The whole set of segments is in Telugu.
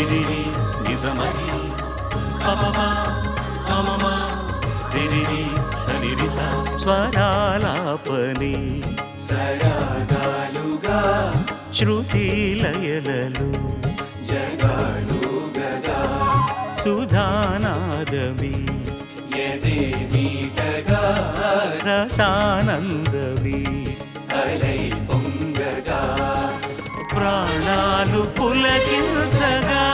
రిరిరి నిజమని పపమ మమమ రిరిరి సరిరిస స్వరాలాపని సరాగాలుగా శృతి లయలలు జగాలుగగా సుధానాదమి యదే మీటగా రసానందమి అలై పొంగగా ప్రాణాలు పులకించగా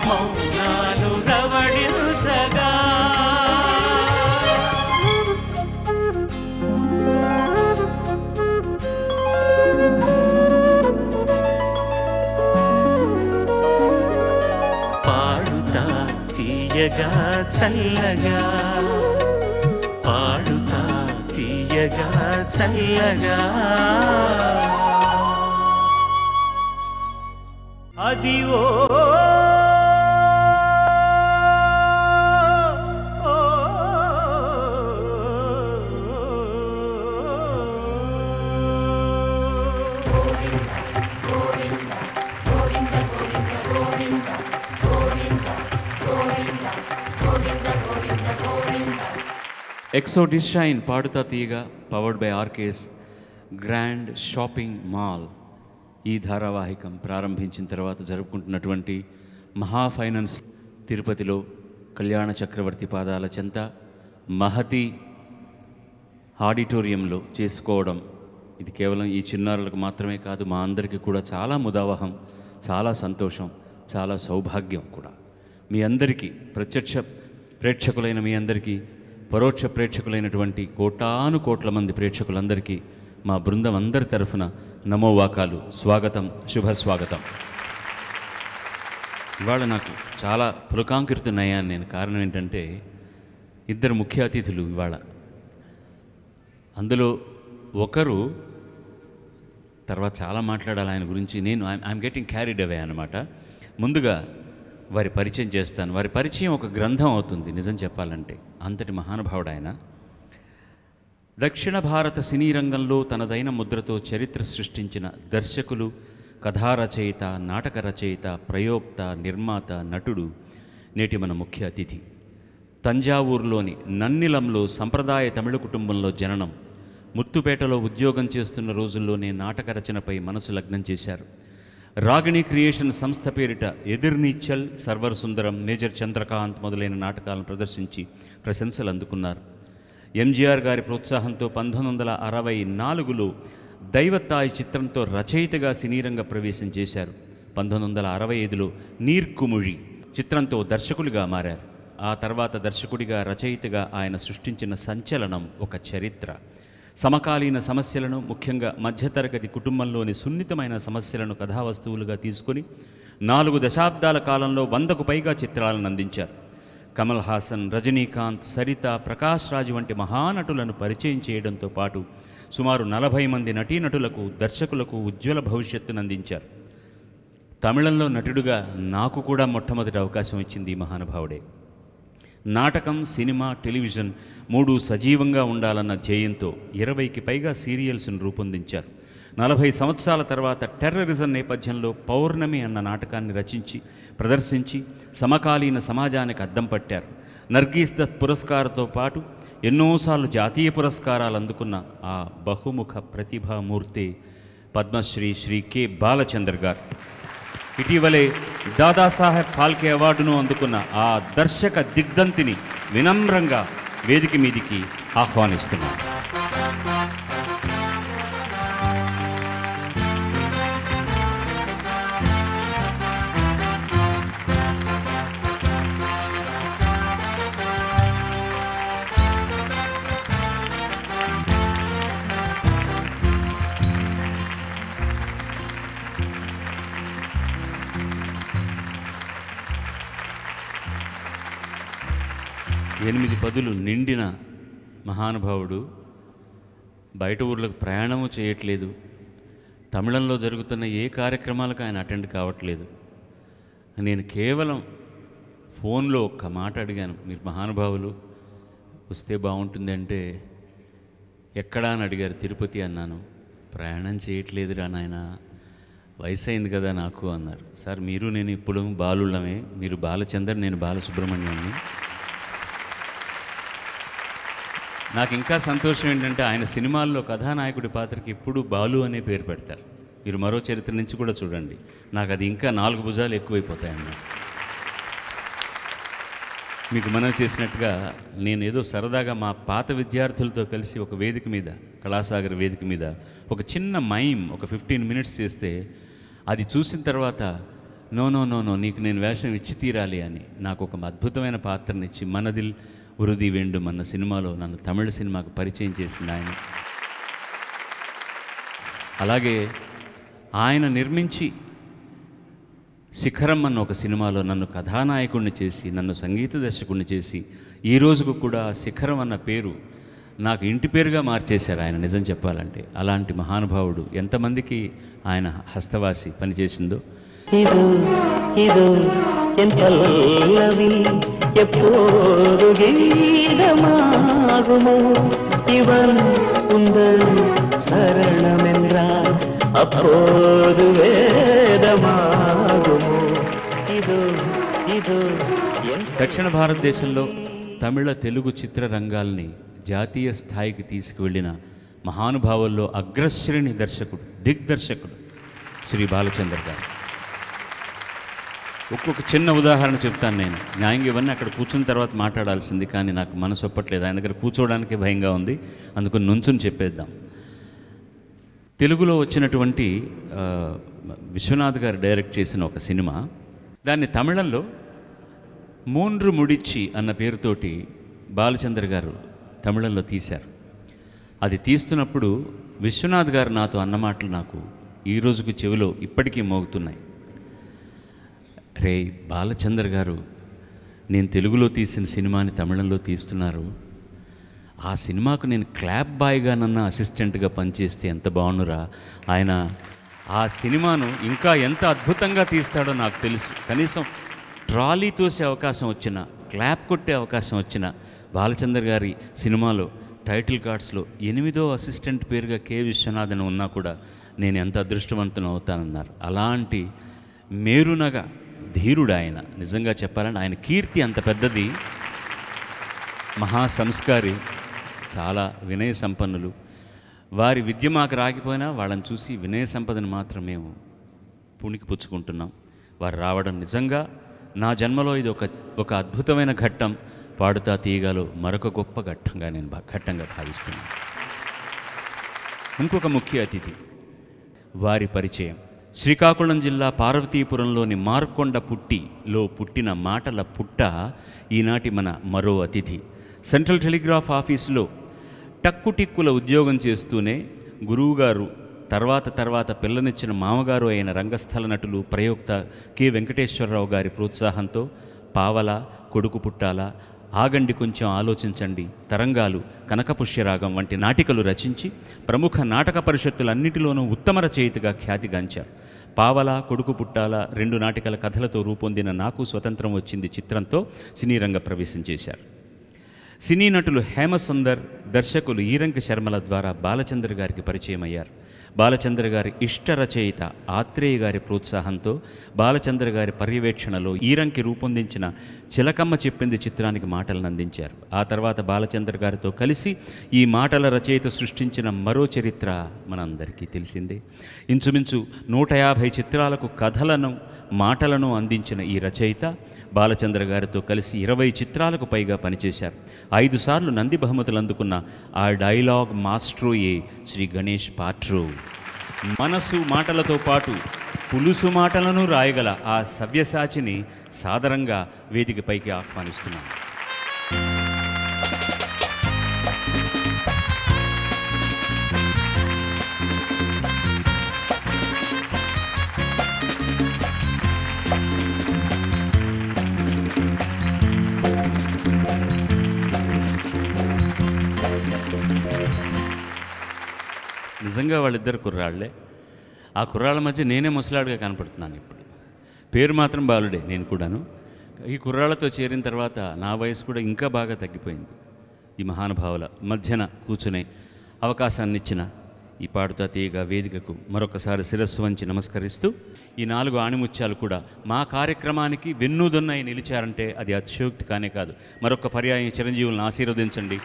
మౌనాలు రవళించగా పాడుతా తీయగా చల్లగా పాడుతా తీయగా చల్లగా అదివో ఎక్సో డిషైన్ పాడుతా తీయగా powered by RK's grand shopping mall ఈ ధారావాహికం ప్రారంభించిన తర్వాత జరుపుకుంటున్నటువంటి మహా ఫైనాన్స్ తిరుపతిలో కళ్యాణ చక్రవర్తి పాదాల చెంత మహతి ఆడిటోరియంలో చేసుకోవడం ఇది కేవలం ఈ చిన్నారులకు మాత్రమే కాదు, మా అందరికీ కూడా చాలా ముదావహం, చాలా సంతోషం, చాలా సౌభాగ్యం కూడా. మీ అందరికీ ప్రత్యక్ష ప్రేక్షకులైన మీ అందరికీ, పరోక్ష ప్రేక్షకులైనటువంటి కోటాను కోట్ల మంది ప్రేక్షకులందరికీ మా బృందం అందరి తరఫున నమోవాకాలు, స్వాగతం, శుభస్వాగతం. ఇవాళ నాకు చాలా పులకాంకిరుతున్నాయని నేను కారణం ఏంటంటే ఇద్దరు ముఖ్య అతిథులు ఇవాళ. అందులో ఒకరు తర్వాత చాలా మాట్లాడాలి ఆయన గురించి, నేను ఐఎమ్ గెటింగ్ క్యారీడ్ అవే అనమాట. ముందుగా వారి పరిచయం చేస్తాను. వారి పరిచయం ఒక గ్రంథం అవుతుంది నిజం చెప్పాలంటే, అంతటి మహానుభావుడు ఆయన. దక్షిణ భారత సినీ రంగంలో తనదైన ముద్రతో చరిత్ర సృష్టించిన దర్శకులు, కథా రచయిత, నాటక రచయిత, ప్రయోక్త, నిర్మాత, నటుడు నేటి మన ముఖ్య అతిథి. తంజావూరులోని నన్నిలంలో సంప్రదాయ తమిళ కుటుంబంలో జననం. ముత్తుపేటలో ఉద్యోగం చేస్తున్న రోజుల్లోనే నాటక రచనపై మనసు లగ్నం చేశారు. రాగిణి క్రియేషన్ సంస్థ పేరిట ఎదిర్నీచల్, సర్వర్ సుందరం, మేజర్ చంద్రకాంత్ మొదలైన నాటకాలను ప్రదర్శించి ప్రశంసలు అందుకున్నారు. ఎంజీఆర్ గారి ప్రోత్సాహంతో 1964లో దైవత్తాయి చిత్రంతో రచయితగా సినీరంగ ప్రవేశం చేశారు. 1965లో నీర్కుముళి చిత్రంతో దర్శకుడిగా మారారు. ఆ తర్వాత దర్శకుడిగా, రచయితగా ఆయన సృష్టించిన సంచలనం ఒక చరిత్ర. సమకాలీన సమస్యలను, ముఖ్యంగా మధ్యతరగతి కుటుంబంలోని సున్నితమైన సమస్యలను కథావస్తువులుగా తీసుకొని 4 దశాబ్దాల కాలంలో 100కు పైగా చిత్రాలను అందించారు. కమల్ హాసన్, రజనీకాంత్, సరిత, ప్రకాష్ రాజ్ వంటి మహానటులను పరిచయం చేయడంతో పాటు సుమారు 40 మంది నటీనటులకు, దర్శకులకు ఉజ్వల భవిష్యత్తును అందించారు. తమిళంలో నటుడుగా నాకు కూడా మొట్టమొదటి అవకాశం ఇచ్చింది ఈ మహానుభావుడే. నాటకం, సినిమా, టెలివిజన్ 3 సజీవంగా ఉండాలన్న ధ్యేయంతో 20కి పైగా సీరియల్స్ను రూపొందించారు. 40 సంవత్సరాల తర్వాత టెర్రరిజం నేపథ్యంలో పౌర్ణమి అన్న నాటకాన్ని రచించి, ప్రదర్శించి సమకాలీన సమాజానికి అద్దం పట్టారు. నర్గీస్ దత్ పురస్కారంతో పాటు ఎన్నోసార్లు జాతీయ పురస్కారాలు అందుకున్న ఆ బహుముఖ ప్రతిభామూర్తి పద్మశ్రీ శ్రీ కె బాలచందర్ గారు. ఇటీవలే దాదాసాహెబ్ ఫాల్కే అవార్డును అందుకున్న ఆ దర్శక దిగ్ధంతిని వినమ్రంగా వేదిక మీదికి ఆహ్వానిస్తున్నాను. ఎనిమిది పదులు నిండిన మహానుభావుడు బయట ఊర్లకు ప్రయాణము చేయట్లేదు. తమిళంలో జరుగుతున్న ఏ కార్యక్రమాలకు ఆయన అటెండ్ కావట్లేదు. నేను కేవలం ఫోన్లో ఒక్క మాట అడిగాను, మీరు మహానుభావులు వస్తే బాగుంటుంది అంటే, ఎక్కడా అని అడిగారు. తిరుపతి అన్నాను. ప్రయాణం చేయట్లేదురా నాయన, వయసు అయింది కదా నాకు అన్నారు. సార్ మీరు నేను ఇప్పుడు బాలుళ్ళమే, మీరు బాలచందర్, నేను బాలసుబ్రహ్మణ్యాన్ని. నాకు ఇంకా సంతోషం ఏంటంటే ఆయన సినిమాల్లో కథానాయకుడి పాత్రకి ఎప్పుడూ బాలు అనే పేరు పెడతారు. మీరు మరో చరిత్ర నుంచి కూడా చూడండి, నాకు అది ఇంకా 4 భుజాలు ఎక్కువైపోతాయన్నమాట. మీకు మనం చేసినట్టుగా నేను ఏదో సరదాగా మా పాత విద్యార్థులతో కలిసి ఒక వేదిక మీద, కళాసాగర్ వేదిక మీద ఒక చిన్న మైమ్ ఒక 15 మినిట్స్ చేస్తే అది చూసిన తర్వాత నో నో నో నో నీకు నేను వేషం ఇచ్చి తీరాలి అని నాకు ఒక అద్భుతమైన పాత్రనిచ్చి మనదిల్ ఉరుది వెండు అన్న సినిమాలో నన్ను తమిళ సినిమాకు పరిచయం చేసింది ఆయన. అలాగే ఆయన నిర్మించి శిఖరం అన్న ఒక సినిమాలో నన్ను కథానాయకుడిని చేసి, నన్ను సంగీత దర్శకుడిని చేసి, ఈ రోజుకు కూడా శిఖరం అన్న పేరు నాకు ఇంటి పేరుగా మార్చేశారు ఆయన. నిజం చెప్పాలంటే అలాంటి మహానుభావుడు ఎంతమందికి ఆయన హస్తవాసి పనిచేసిందో. இது இது என் பல்லவி எப்போது கீதமாகுமோ இவன் உந்தன் சரணமென்றால் அப்போது வேதமாகுமோ இது இது దక్షిణ భారతదేశంలో తమిళ తెలుగు చిత్రరంగాల్ని జాతీయ స్థాయికి తీసుకువెళ్ళిన మహానుభావుల్లో అగ్రశ్రేణి దర్శకుడు, దిగ్దర్శకుడు శ్రీ బాలచందర్ గారు. ఒక్కొక్క చిన్న ఉదాహరణ చెప్తాను నేను. న్యాయంగా ఇవన్నీ అక్కడ కూర్చున్న తర్వాత మాట్లాడాల్సింది, కానీ నాకు మనసు ఒప్పట్లేదు, ఆయన దగ్గర కూర్చోవడానికే భయంగా ఉంది, అందుకు నుంచుని చెప్పేద్దాం. తెలుగులో వచ్చినటువంటి విశ్వనాథ్ గారు డైరెక్ట్ చేసిన ఒక సినిమా, దాన్ని తమిళంలో మూండ్రు ముడిచ్చి అన్న పేరుతోటి బాలచందర్ గారు తమిళంలో తీశారు. అది తీస్తున్నప్పుడు విశ్వనాథ్ గారు నాతో అన్న మాటలు నాకు ఈ రోజుకు చెవిలో ఇప్పటికీ మోగుతున్నాయి. రే బాలచందర్ గారు, నేను తెలుగులో తీసిన సినిమాని తమిళంలో తీస్తున్నారు, ఆ సినిమాకు నేను క్లాప్ బాయ్గా నన్న అసిస్టెంట్గా పనిచేస్తే ఎంత బాగుండురా, ఆయన ఆ సినిమాను ఇంకా ఎంత అద్భుతంగా తీస్తాడో నాకు తెలుసు. కనీసం ట్రాలీ తోసే అవకాశం వచ్చినా, క్లాప్ కొట్టే అవకాశం వచ్చినా, బాలచందర్ గారి సినిమాలో టైటిల్ కార్డ్స్లో 8వ అసిస్టెంట్ పేరుగా కె విశ్వనాథన్ ఉన్నా కూడా నేను ఎంత అదృష్టవంతుని అవుతానన్నారు. అలాంటి మేరునగా ధీరుడు ఆయన. నిజంగా చెప్పాలంటే ఆయన కీర్తి అంత పెద్దది. మహాసంస్కారి, చాలా వినయ సంపన్నులు. వారి విద్య మాకు రాకపోయినా వాళ్ళని చూసి వినయ సంపదను మాత్రం మేము పుణికి పుచ్చుకుంటున్నాం. వారు రావడం నిజంగా నా జన్మలో ఇది ఒక అద్భుతమైన ఘట్టం. పాడుతా తీయగాలో మరొక గొప్ప ఘట్టంగా భావిస్తున్నాను. ఇంకొక ముఖ్య అతిథి, వారి పరిచయం. శ్రీకాకుళం జిల్లా పార్వతీపురంలోని మార్కొండ పుట్టిలో పుట్టిన మాటల పుట్ట ఈనాటి మన మరో అతిథి. సెంట్రల్ టెలిగ్రాఫ్ ఆఫీసులో టక్కుటిక్కుల ఉద్యోగం చేస్తూనే గురువుగారు తర్వాత పిల్లనిచ్చిన మామగారు అయిన రంగస్థల నటులు ప్రయోక్త కె వెంకటేశ్వరరావు గారి ప్రోత్సాహంతో పావల, కొడుకు పుట్టాల, ఆగండి కొంచెం ఆలోచించండి, తరంగాలు, కనకపుష్యరాగం వంటి నాటికలు రచించి ప్రముఖ నాటక పరిషత్తులన్నిటిలోనూ ఉత్తమ రచయితగా ఖ్యాతిగాంచారు. పావల, కొడుకు పుట్టాల 2 నాటికల కథలతో రూపొందిన నాకు స్వతంత్రం వచ్చింది చిత్రంతో సినీ రంగ ప్రవేశం చేశారు. సినీ నటులు హేమసుందర్, దర్శకులు ఈరంకి శర్మల ద్వారా బాలచందర్ గారికి పరిచయం అయ్యారు. బాలచందర్ గారి ఇష్ట రచయిత ఆత్రేయ గారి ప్రోత్సాహంతో బాలచందర్ గారి పర్యవేక్షణలో ఈరంకి రూపొందించిన చిలకమ్మ చెప్పింది చిత్రానికి మాటలను అందించారు. ఆ తర్వాత బాలచందర్ గారితో కలిసి ఈ మాటల రచయిత సృష్టించిన మరో చరిత్ర మనందరికీ తెలిసిందే. ఇంచుమించు 150 చిత్రాలకు కథలను, మాటలను అందించిన ఈ రచయిత బాలచంద్ర గారితో కలిసి 20 చిత్రాలకు పైగా పనిచేశారు. 5 సార్లు నంది బహుమతులు అందుకున్న ఆ డైలాగ్ మాస్ట్రోయే శ్రీ గణేష్ పాట్రో. మనసు మాటలతో పాటు పులుసు మాటలను రాయగల ఆ సవ్యసాచిని సాదరంగా వేదికపైకి ఆహ్వానిస్తున్నాను. నిజంగా వాళ్ళిద్దరు కుర్రాళ్లే. ఆ కుర్రాళ్ళ మధ్య నేనే ముసలాడుగా కనపడుతున్నాను ఇప్పుడు. పేరు మాత్రం బాలుడే నేను కూడాను. ఈ కుర్రాళ్ళతో చేరిన తర్వాత నా వయసు కూడా ఇంకా బాగా తగ్గిపోయింది. ఈ మహానుభావుల మధ్యన కూర్చునే అవకాశాన్ని ఇచ్చిన ఈ పాడుతా తీయగా వేదికకు మరొకసారి శిరస్సు వంచి నమస్కరిస్తూ ఈ 4 ఆణిముత్యాలు కూడా మా కార్యక్రమానికి వెన్నుదొన్నై నిలిచారంటే అది అతిశయోక్తి కానే కాదు. మరొక పర్యాయం చిరంజీవులను ఆశీర్వదించండి.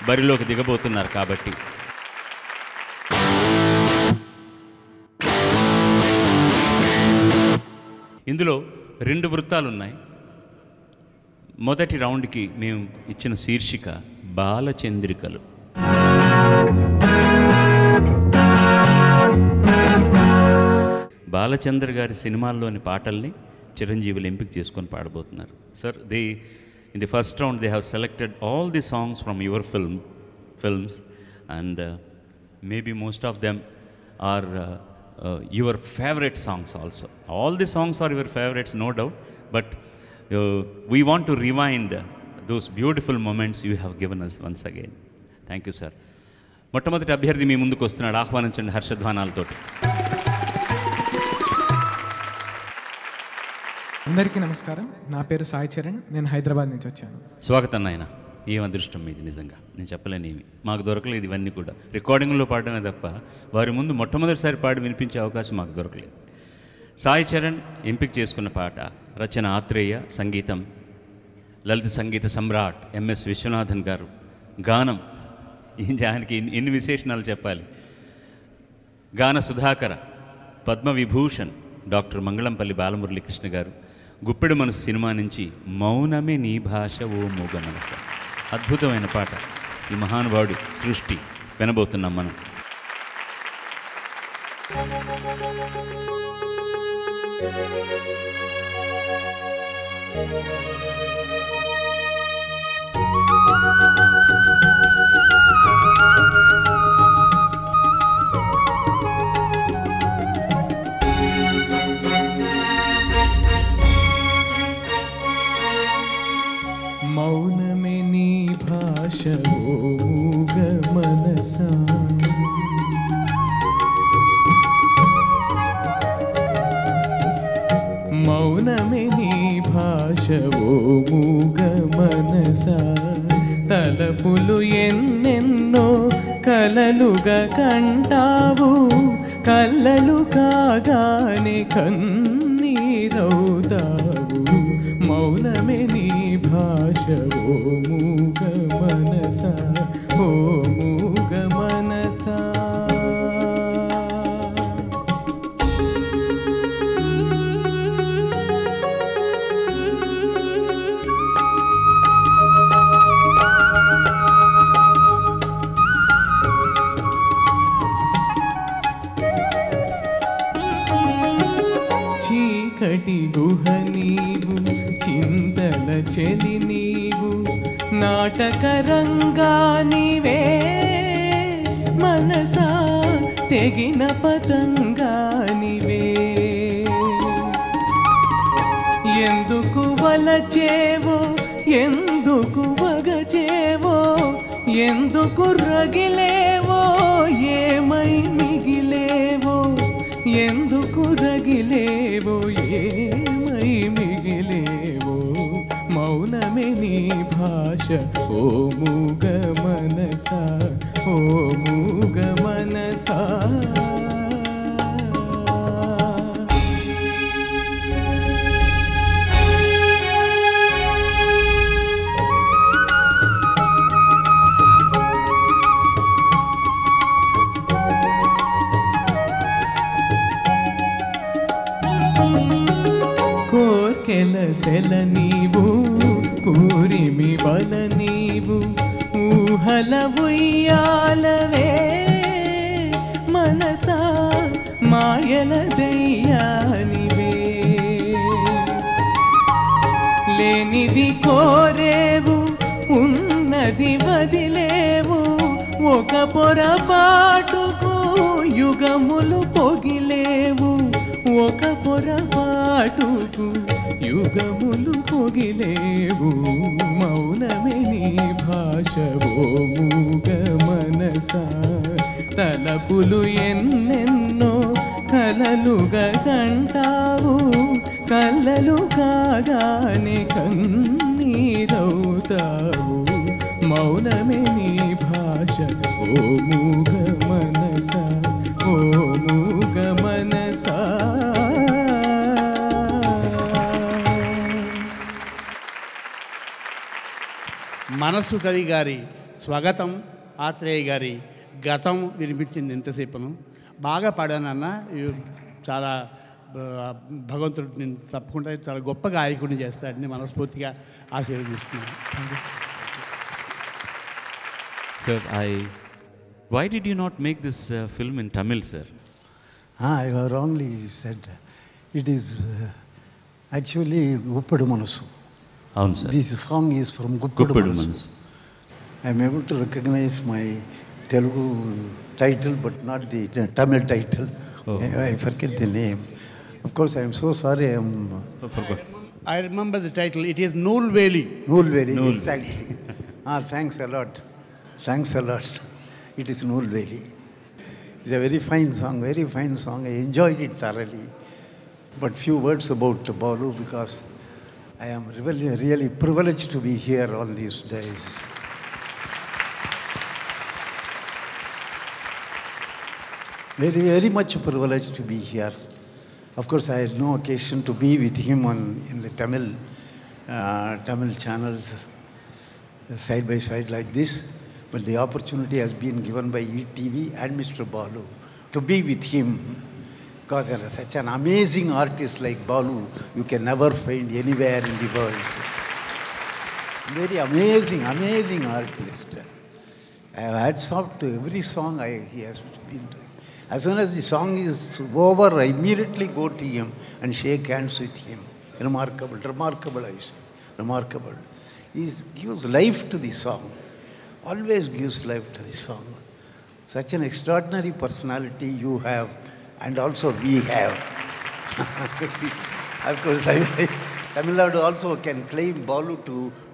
బరిలోకి దిగబోతున్నారు కాబట్టి. ఇందులో 2 వృత్తాలు ఉన్నాయి. మొదటి రౌండ్కి మేము ఇచ్చిన శీర్షిక బాలచంద్రికలు. బాలచంద్ర గారి సినిమాల్లోని పాటల్ని చిరంజీవులు ఎంపిక చేసుకొని పాడబోతున్నారు. Sir, in the first round they have selected all the songs from your films and maybe most of them are your favorite songs also. All the songs are your favorites, no doubt, but we want to rewind those beautiful moments you have given us once again. Thank you, sir. మొట్టమొదటి అభ్యర్థి మీ ముందుకు వస్తున్నాడు. ఆహ్వానించండి హర్షధ్వానాలతోటి. అందరికీ నమస్కారం. నా పేరు సాయి చరణ్. నేను హైదరాబాద్ నుంచి వచ్చాను. స్వాగతం నాయన. ఏం అదృష్టం మీది నిజంగా. నేను చెప్పలేనివి మాకు దొరకలేదు. ఇవన్నీ కూడా రికార్డింగ్లో పాడడమే తప్ప వారి ముందు మొట్టమొదటిసారి పాడి వినిపించే అవకాశం మాకు దొరకలేదు. సాయి చరణ్ ఎంపిక చేసుకున్న పాట రచన ఆత్రేయ, సంగీతం లలిత సంగీత సమ్రాట్ ఎంఎస్ విశ్వనాథన్ గారు, గానం ఆయనకి ఎన్ని విశేషణాలు చెప్పాలి. గాన సుధాకర, పద్మవిభూషణ్ డాక్టర్ మంగళంపల్లి బాలమురళీకృష్ణ గారు. గుప్పెడు మనసు సినిమా నుంచి మౌనమే నీ భాష ఓ మూగ మనస. అద్భుతమైన పాట. ఈ మహానుభావుడి సృష్టి వినబోతున్నాం మనం. మౌనమే నీ భాష ఓ మూగ మనసా, మౌనమే నీ భాష ఓ మూగ మనసా, తలపులు ఎన్నెన్నో కలలుగా కంటావు, కళ్ళలు కాగానే కన్నీరవుతావు. మౌనమే నీ భాష ఓ మూగ మనసా, ఓ మూగ మనసా. చీకటి గుహ నీవు, చింతల చెలి నీవు, నాటక రంగానివే మనసా, తెగిన పతంగానివే. ఎందుకు వలచేవో, ఎందుకు వగచేవో, ఎందుకు రగిలేవో, ఏమై మిగిలేవో, ఎందుకు రగిలేవో, ఏమై మిగిలేవో. మౌనమే నీ భాష ఓ మూగ మనసా, ఓ మూగ మనసా. కోర్కెలసెల నీవు, కూరిమి బల నీవు, ఊహల ఉయ్యాలవే మనసా, మాయల దయ్యానివే. లేనిది కోరేవు, ఉన్నది వదిలేవు, ఒక పొరపాటుకు యుగములు పొగిలేవు, ఒక పొరపాటుకు యుగములు పొగిలేవు. మౌనమే నీ భాష ఓ మూగ మనసా, తలపులు ఎన్నెన్నో కలలుగా కంటావు, కళ్ళలు కాగానే కన్నీరవుతావు. మౌనమే నీ భాష ఓ మూగ మనసా. మనసా ఓ మూగ మనసా. మనసు కవి గారి స్వాగతం, ఆత్రేయ గారి గతం వినిపించింది ఇంతసేపును. బాగా పాడానన్న, చాలా భగవంతుడు నేను తప్పకుండా చాలా గొప్ప గాయకుడిని చేస్తాడని మనస్ఫూర్తిగా ఆశీర్వదిస్తున్నాను. Sir, why did you not make this film in Tamil, sir? I wrongly said it is actually Guppadu Manasu. అవును sir. This song is from Guppadu Manasu. మనసు. I am able to recognize my Telugu title but not the Tamil title. Oh. I forget the name. Of course, I am so sorry. I am Forgot. I remember the title. It is Noolveli. Noolveli. Noolveli. Exactly. Thanks a lot. Thanks a lot. It is Noolveli. It's a very fine song, very fine song. I enjoyed it thoroughly. But few words about Balu, because I am really, really privileged to be here on these days. Very, very much privileged to be here. Of course, I had no occasion to be with him in the Tamil channels side by side like this. But the opportunity has been given by ETV and Mr. Balu to be with him. Because there is such an amazing artist like Balu, you can never find anywhere in the world. Very amazing, amazing artist. I have had off to every song he has been doing. As soon as the song is over, I immediately go to him and shake hands with him. Remarkable, remarkable, I say. Remarkable. He gives life to the song. Always gives life to the song. Such an extraordinary personality you have, and also we have. Of course, Tamil Nadu also can claim Balu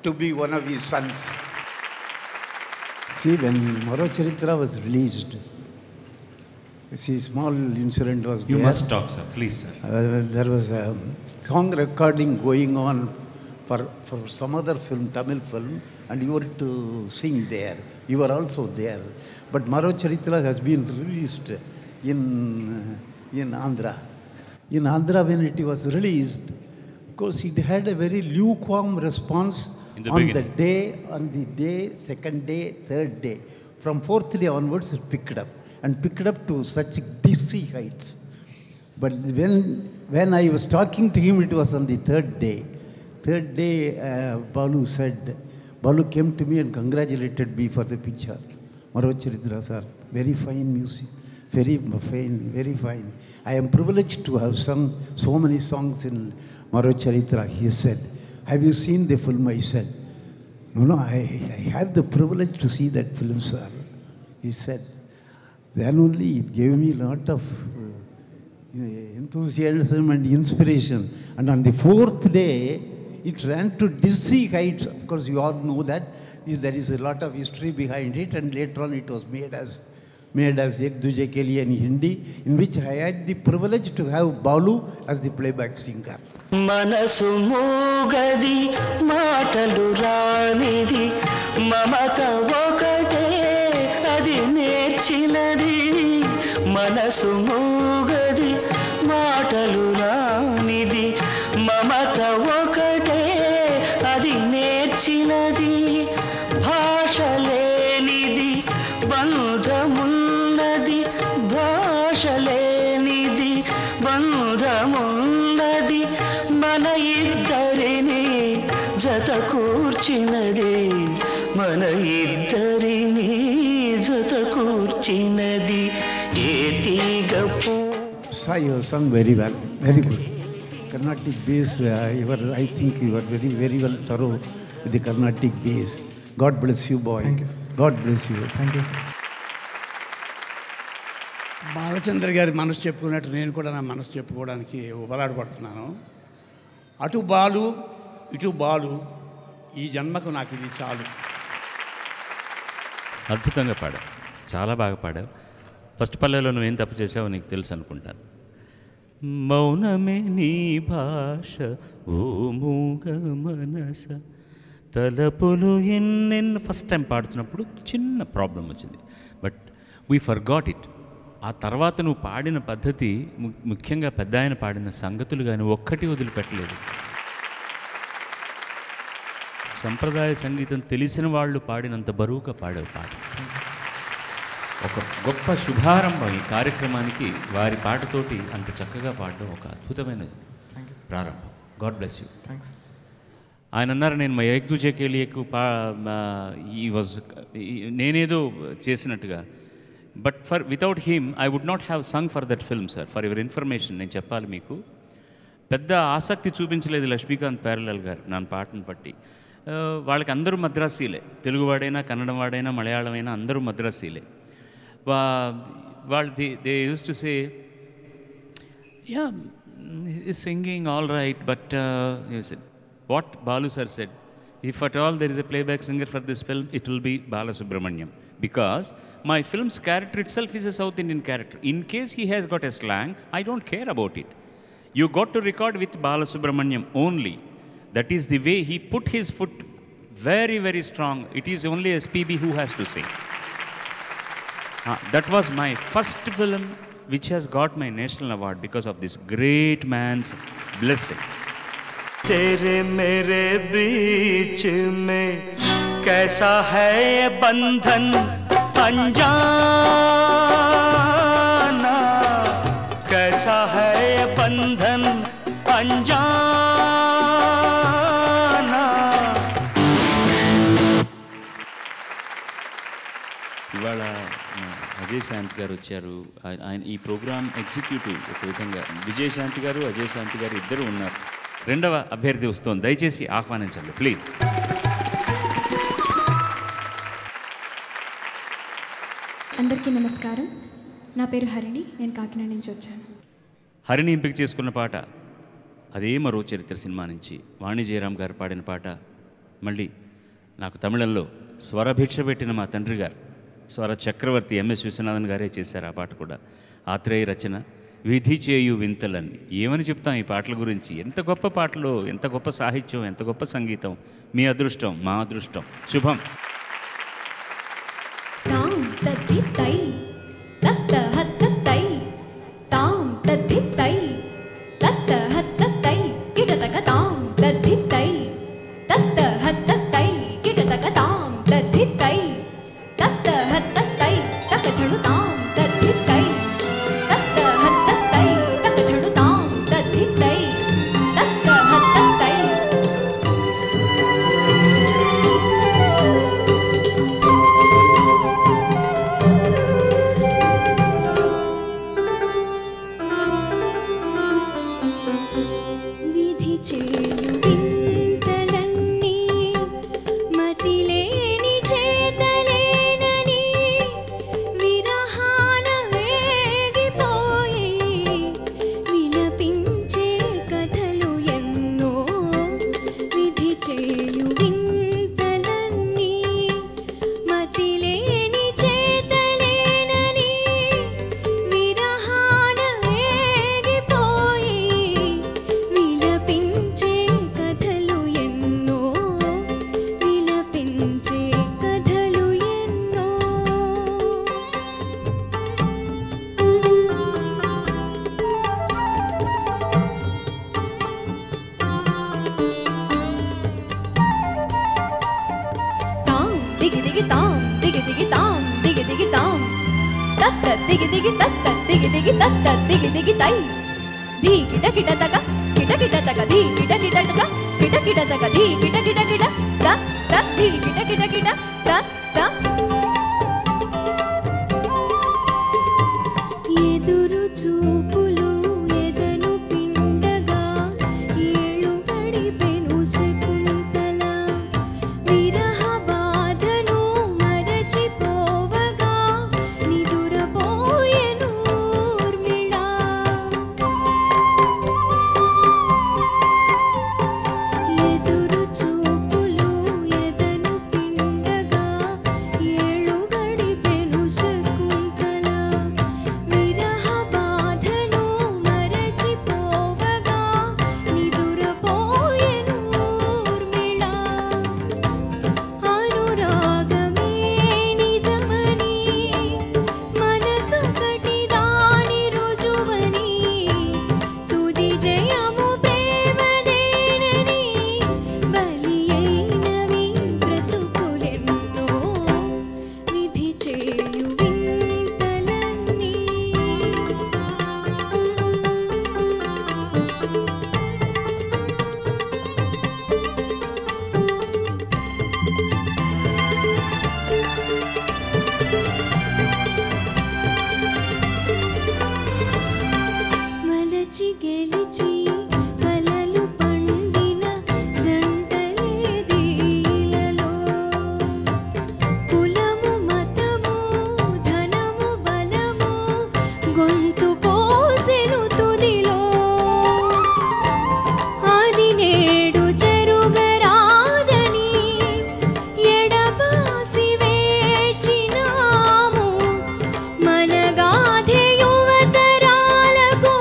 to be one of his sons. See, when Maro Charitra was released, see, small incident was You there. must talk, sir. Please, sir. There was a song recording going on for some other film, Tamil film, and you were to sing there. You were also there. But Maro Charitra has been released in Andhra. In Andhra, when it was released, of course, it had a very lukewarm response In the on beginning. the day, second day, third day. From fourth day onwards, it picked up. And picked up to such dizzy heights. But when I was talking to him, it was on the third day. Third day, Balu came to me and congratulated me for the picture. Maro Charitra, sir, very fine music, very fine, very fine. I am privileged to have sung so many songs in Maro Charitra. He said, have you seen the film? I said, no, I have the privilege to see that film, sir. He said, then only it gave me a lot of enthusiasm and inspiration. And on the fourth day, it ran to dizzy heights. Of course, you all know that. There is a lot of history behind it, and later on it was made as Ek Duje Ke Liye in Hindi, in which I had the privilege to have Balu as the playback singer. మనసు మూగది మాటలు రానిది మమత ఒకటే అది నేర్చినది. మనసు మూగది మాటలు రానిది మమత ఒకటే అది నేర్చినది. భాష లేనిది బంధమున్నది భాష లేనిది బంధమున్నది మన ఇద్దరిని జత కూర్చినది మన ఇద్దరిని జత కూర్చినది ఏ తీగపు. Sai, you have sung very well, very good. Carnatic bass, I think you are very, very well thorough with the Carnatic bass. God bless you, boy. Thank you. God bless you. Thank you. Balachandra గారి మనసు చెప్పుకున్నట్టు నేను కూడా నా మనసు చెప్పుకోవడానికి ఉపలాడపడుతున్నాను. అటు బాలు ఇటు బాలు, ఈ జన్మకు నాకు ఇది చాలు. అద్భుతంగా పాడావు, చాలా బాగా పాడావు. ఫస్ట్ పల్లెలో నువ్వేం తప్పు చేసావో నీకు తెలుసు అనుకుంటాను. మౌనమే నీ భాష ఓ మూగ మనస తలపులు ఎన్నెన్న. ఫస్ట్ టైం పాడుతున్నప్పుడు చిన్న ప్రాబ్లం వచ్చింది, బట్ వీ ఫర్గాట్ ఇట్. ఆ తర్వాత నువ్వు పాడిన పద్ధతి, ముఖ్యంగా పెద్ద ఆయన పాడిన సంగతులు కానీ ఒక్కటి వదిలిపెట్టలేదు. సంప్రదాయ సంగీతం తెలిసిన వాళ్ళు పాడినంత బరువుగా పాడావు పాట. ఒక గొప్ప శుభారంభం ఈ కార్యక్రమానికి. వారి పాటతోటి అంత చక్కగా పాడడం ఒక అద్భుతమైన ప్రారంభం. God bless you. థ్యాంక్స్. ఆయన అన్నారు, నేను మా ఏక్ దూజే కేలియకు ఈ వాజ్ నేనేదో చేసినట్టుగా. But without him I would not have sung for that film sir. For your information నేను చెప్పాలి మీకు, పెద్ద ఆసక్తి చూపించలేదు లక్ష్మీకాంత్ ప్యారలల్ గారు నా పాటను బట్టి. వాళ్ళకి అందరూ మద్రాసీలే, తెలుగువాడైనా కన్నడం వాడైనా మలయాళం అయినా అందరూ మద్రాసీలే. వాళ్ళు they use to say, yeah is singing all right, but what Balu sir said, if at all there is a playback singer for this film, it will be Balasubramaniam, because my film's character itself is a South Indian character. In case he has got a slang, I don't care about it. You got to record with Balasubramaniam only. That is the way he put his foot very, very strong. It is only SPB who has to sing. That was my first film which has got my national award because of this great man's blessings. तेरे मेरे बीच में कैसा है ये बंधन अनजाना, कैसा है ये बंधन अनजाना. ఇవాళ అజయ్ శాంతి గారు వచ్చారు. ఆయన ఈ ప్రోగ్రామ్ ఎగ్జిక్యూటివ్ ఒక విధంగా విజయశాంతి గారు, అజయ్ శాంతి గారు ఇద్దరు ఉన్నారు. రెండవ అభ్యర్థి వస్తోంది, దయచేసి ఆహ్వానించండి ప్లీజ్. అందరికీ నమస్కారం. నా పేరు హరిణి, నేను కాకినాడ నుంచి వచ్చాను. హరిణి ఎంపిక చేసుకున్న పాట అదే మరో చరిత్ర సినిమా నుంచి వాణి జయరాం గారు పాడిన పాట. మళ్ళీ నాకు తమిళంలో స్వరభిక్ష పెట్టిన మా తండ్రి గారు, స్వర చక్రవర్తి ఎంఎస్ విశ్వనాథన్ గారే చేశారు ఆ పాట కూడా. ఆత్రేయ రచన, విధి చేయు వింతలన్నీ. ఏమని చెప్తాం ఈ పాటల గురించి? ఎంత గొప్ప పాటలు, ఎంత గొప్ప సాహిత్యం, ఎంత గొప్ప సంగీతం. మీ అదృష్టం, మా అదృష్టం. శుభం. విరహ బాధ గెలిచి గెలిచి కలలు పండిన జంటలేదీలలో కులము మతము ధనము బలము గొంతు కోసెను తుదిలో అది నేడు జరుగరాదని ఎడబాసి వేచినాము మనగాధే యువతరాలకు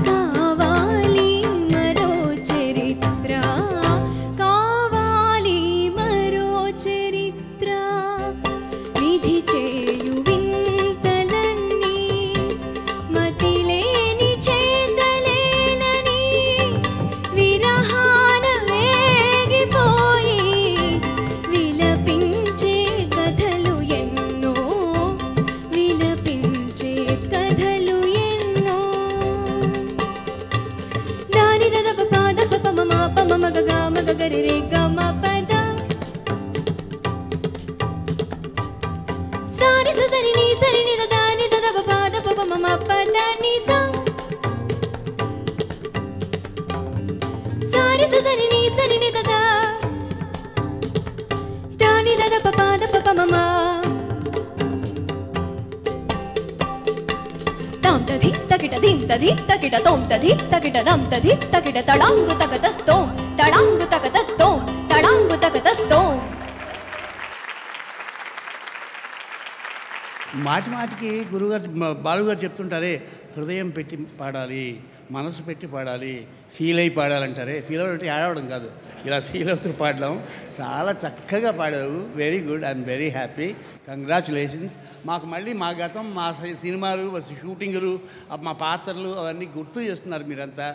కావాలి మరో చరిత్ర కావాలి మరో చరిత్ర విధి చేయు వింతలన్నీ మతిలేని చేతలేనని విరహాన వేగిపోయి విలపించే కథలు ఎన్నో విలపించే కథలు ఎన్నో దాని దదప పాద పప మమ పమ మగ గ మగ గరి రే గ మ పద సారి సరి ని దాని దదప పాద పప మమ పద ని సా సారి సరి ని దదా దాని దదప పాద పప మమ తాం తది తకిట దిం తది తకిట తోం తది తకిట దం తది తకిట తళాంగు తకత తోం తళాంగు తకత తోం తళాంగు తకత తోం మాటి మాటికి గురుగారు బాలుగారు చెప్తుంటారే హృదయం పెట్టి పాడాలి, మనసు పెట్టి పాడాలి, ఫీల్ అయి పాడాలంటారే. ఫీల్ అవ్వడం ఆడవడం కాదు, ఇలా ఫీల్ అవుతూ పాడడం. చాలా చక్కగా పాడావు. Very good, I'm very happy. Congratulations. మాకు మళ్ళీ మా గతం, మా సినిమాలు, షూటింగులు, మా పాత్రలు అవన్నీ గుర్తు చేస్తున్నారు మీరంతా.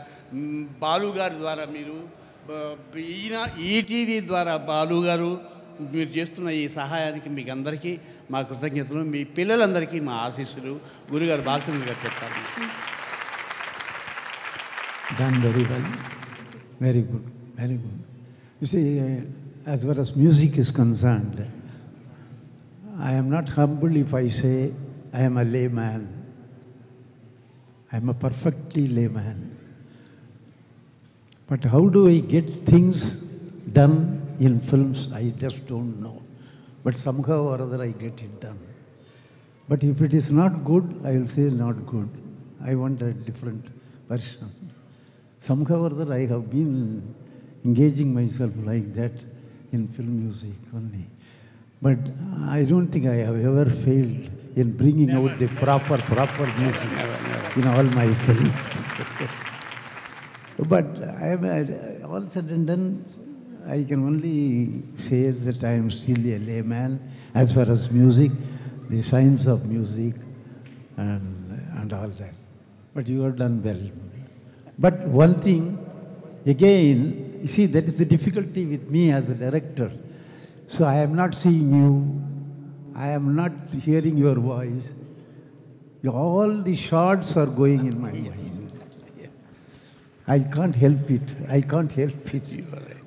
బాలుగారి ద్వారా మీరు ఈటీవీ ద్వారా బాలుగారు మీరు చేస్తున్న ఈ సహాయానికి మీకు అందరికీ మా కృతజ్ఞతలు. మీ పిల్లలందరికీ మా ఆశీస్సులు. గురుగారు బాలచంద్ర గారు చెప్తారు. Done very well. Very good. Very good. You see, as far as music is concerned, I am not humble if I say I am a layman. I am a perfectly layman. But how do I get things done in films? I just don't know. But somehow or other I get it done. But if it is not good, I will say not good. I want a different version. Somehow or other I have been engaging myself like that in film music only. But I don't think I have ever failed in bringing out the proper music in all my films. But all said and done, I can only say that I am still a layman as far as music, the science of music and all that. But you have done well. But one thing, again, you see, that is the difficulty with me as a director. So I am not seeing you, I am not hearing your voice. All the shots are going in my mind. I can't help it. I can't help it.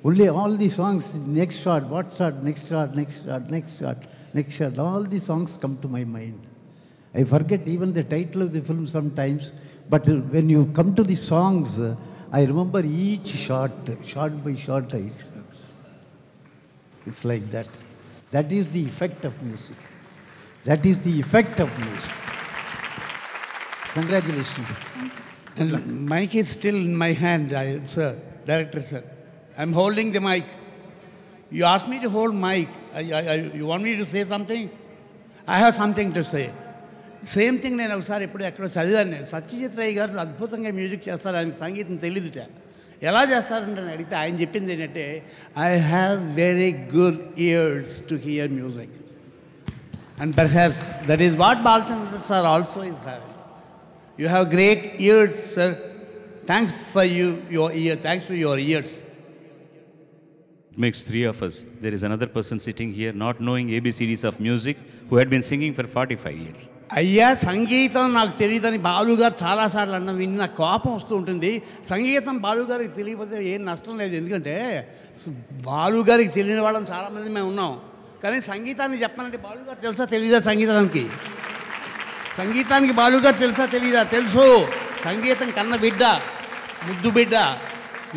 Only all the songs, next shot, what shot, next shot, next shot, next shot, next shot, all the songs come to my mind. I forget even the title of the film sometimes, but when you come to the songs, I remember each shot, shot by shot. It's like that. That is the effect of music. That is the effect of music. Congratulations. And mic is still in my hand, sir, director sir. I'm holding the mic. You asked me to hold mic. You want me to say something? I have something to say. Same thing నేను ఒకసారి ఎప్పుడు ఎక్కడో చదివాను. నేను సత్యజిత్ రాయ్ గారు అద్భుతంగా మ్యూజిక్ చేస్తారు, ఆయన సంగీతం తెలియదుట. ఎలా చేస్తారంటే అని అడిగితే ఆయన చెప్పింది ఏంటంటే, I have very good years to hear music. And perhaps that is what Balachandra sir also is having. You have great ears, sir. Thanks for your ear. Thanks for your ears. It makes three of us. There is another person sitting here not knowing ABCDs of music who had been singing for 45 years. అయ్యా, సంగీతం నాకు తెలియదని బాలుగారు చాలాసార్లు అన్న విని నాకు కోపం వస్తూ ఉంటుంది. సంగీతం బాలుగారికి తెలియకపోతే ఏం నష్టం లేదు. ఎందుకంటే బాలుగారికి తెలియని వాళ్ళని చాలామంది మేము ఉన్నాం. కానీ సంగీతాన్ని చెప్పాలంటే బాలుగారు తెలుసా తెలీదా? సంగీతానికి బాలుగారు తెలుసా తెలీదా? తెలుసు. సంగీతం కన్న బిడ్డ, ముద్దు బిడ్డ,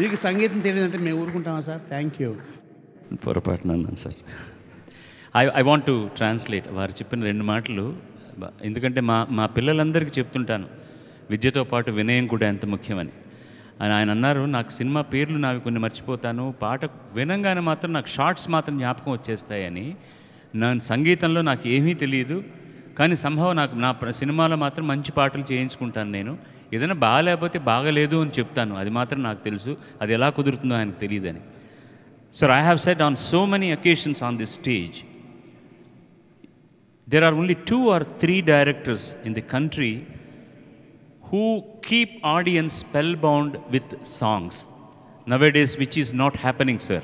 మీకు సంగీతం తెలియదంటే మేము ఊరుకుంటామా సార్? Thank you. పొరపాటున అన్నాను sir. I want to translate వారు చెప్పిన 2 మాటలు. ఎందుకంటే మా పిల్లలందరికీ చెప్తుంటాను, విద్యతో పాటు వినయం కూడా ఎంత ముఖ్యమని. ఆయన అన్నారు, నాకు సినిమా పేర్లు నావి కొన్ని మర్చిపోతాను, పాట వినంగానే మాత్రం నాకు షార్ట్స్ మాత్రం జ్ఞాపకం వచ్చేస్తాయని. సంగీతంలో నాకు ఏమీ తెలియదు, కానీ సంభవం నాకు నా సినిమాలో మాత్రం మంచి పాటలు చేయించుకుంటాను. నేను ఏదైనా బాగాలేకపోతే బాగలేదు అని చెప్తాను, అది మాత్రం నాకు తెలుసు. అది ఎలా కుదురుతుందో ఆయనకు తెలియదని. Sir, I have said on so many occasions on this stage, there are only 2 or 3 directors in the country who keep audience spellbound with songs nowadays, which is not happening, sir.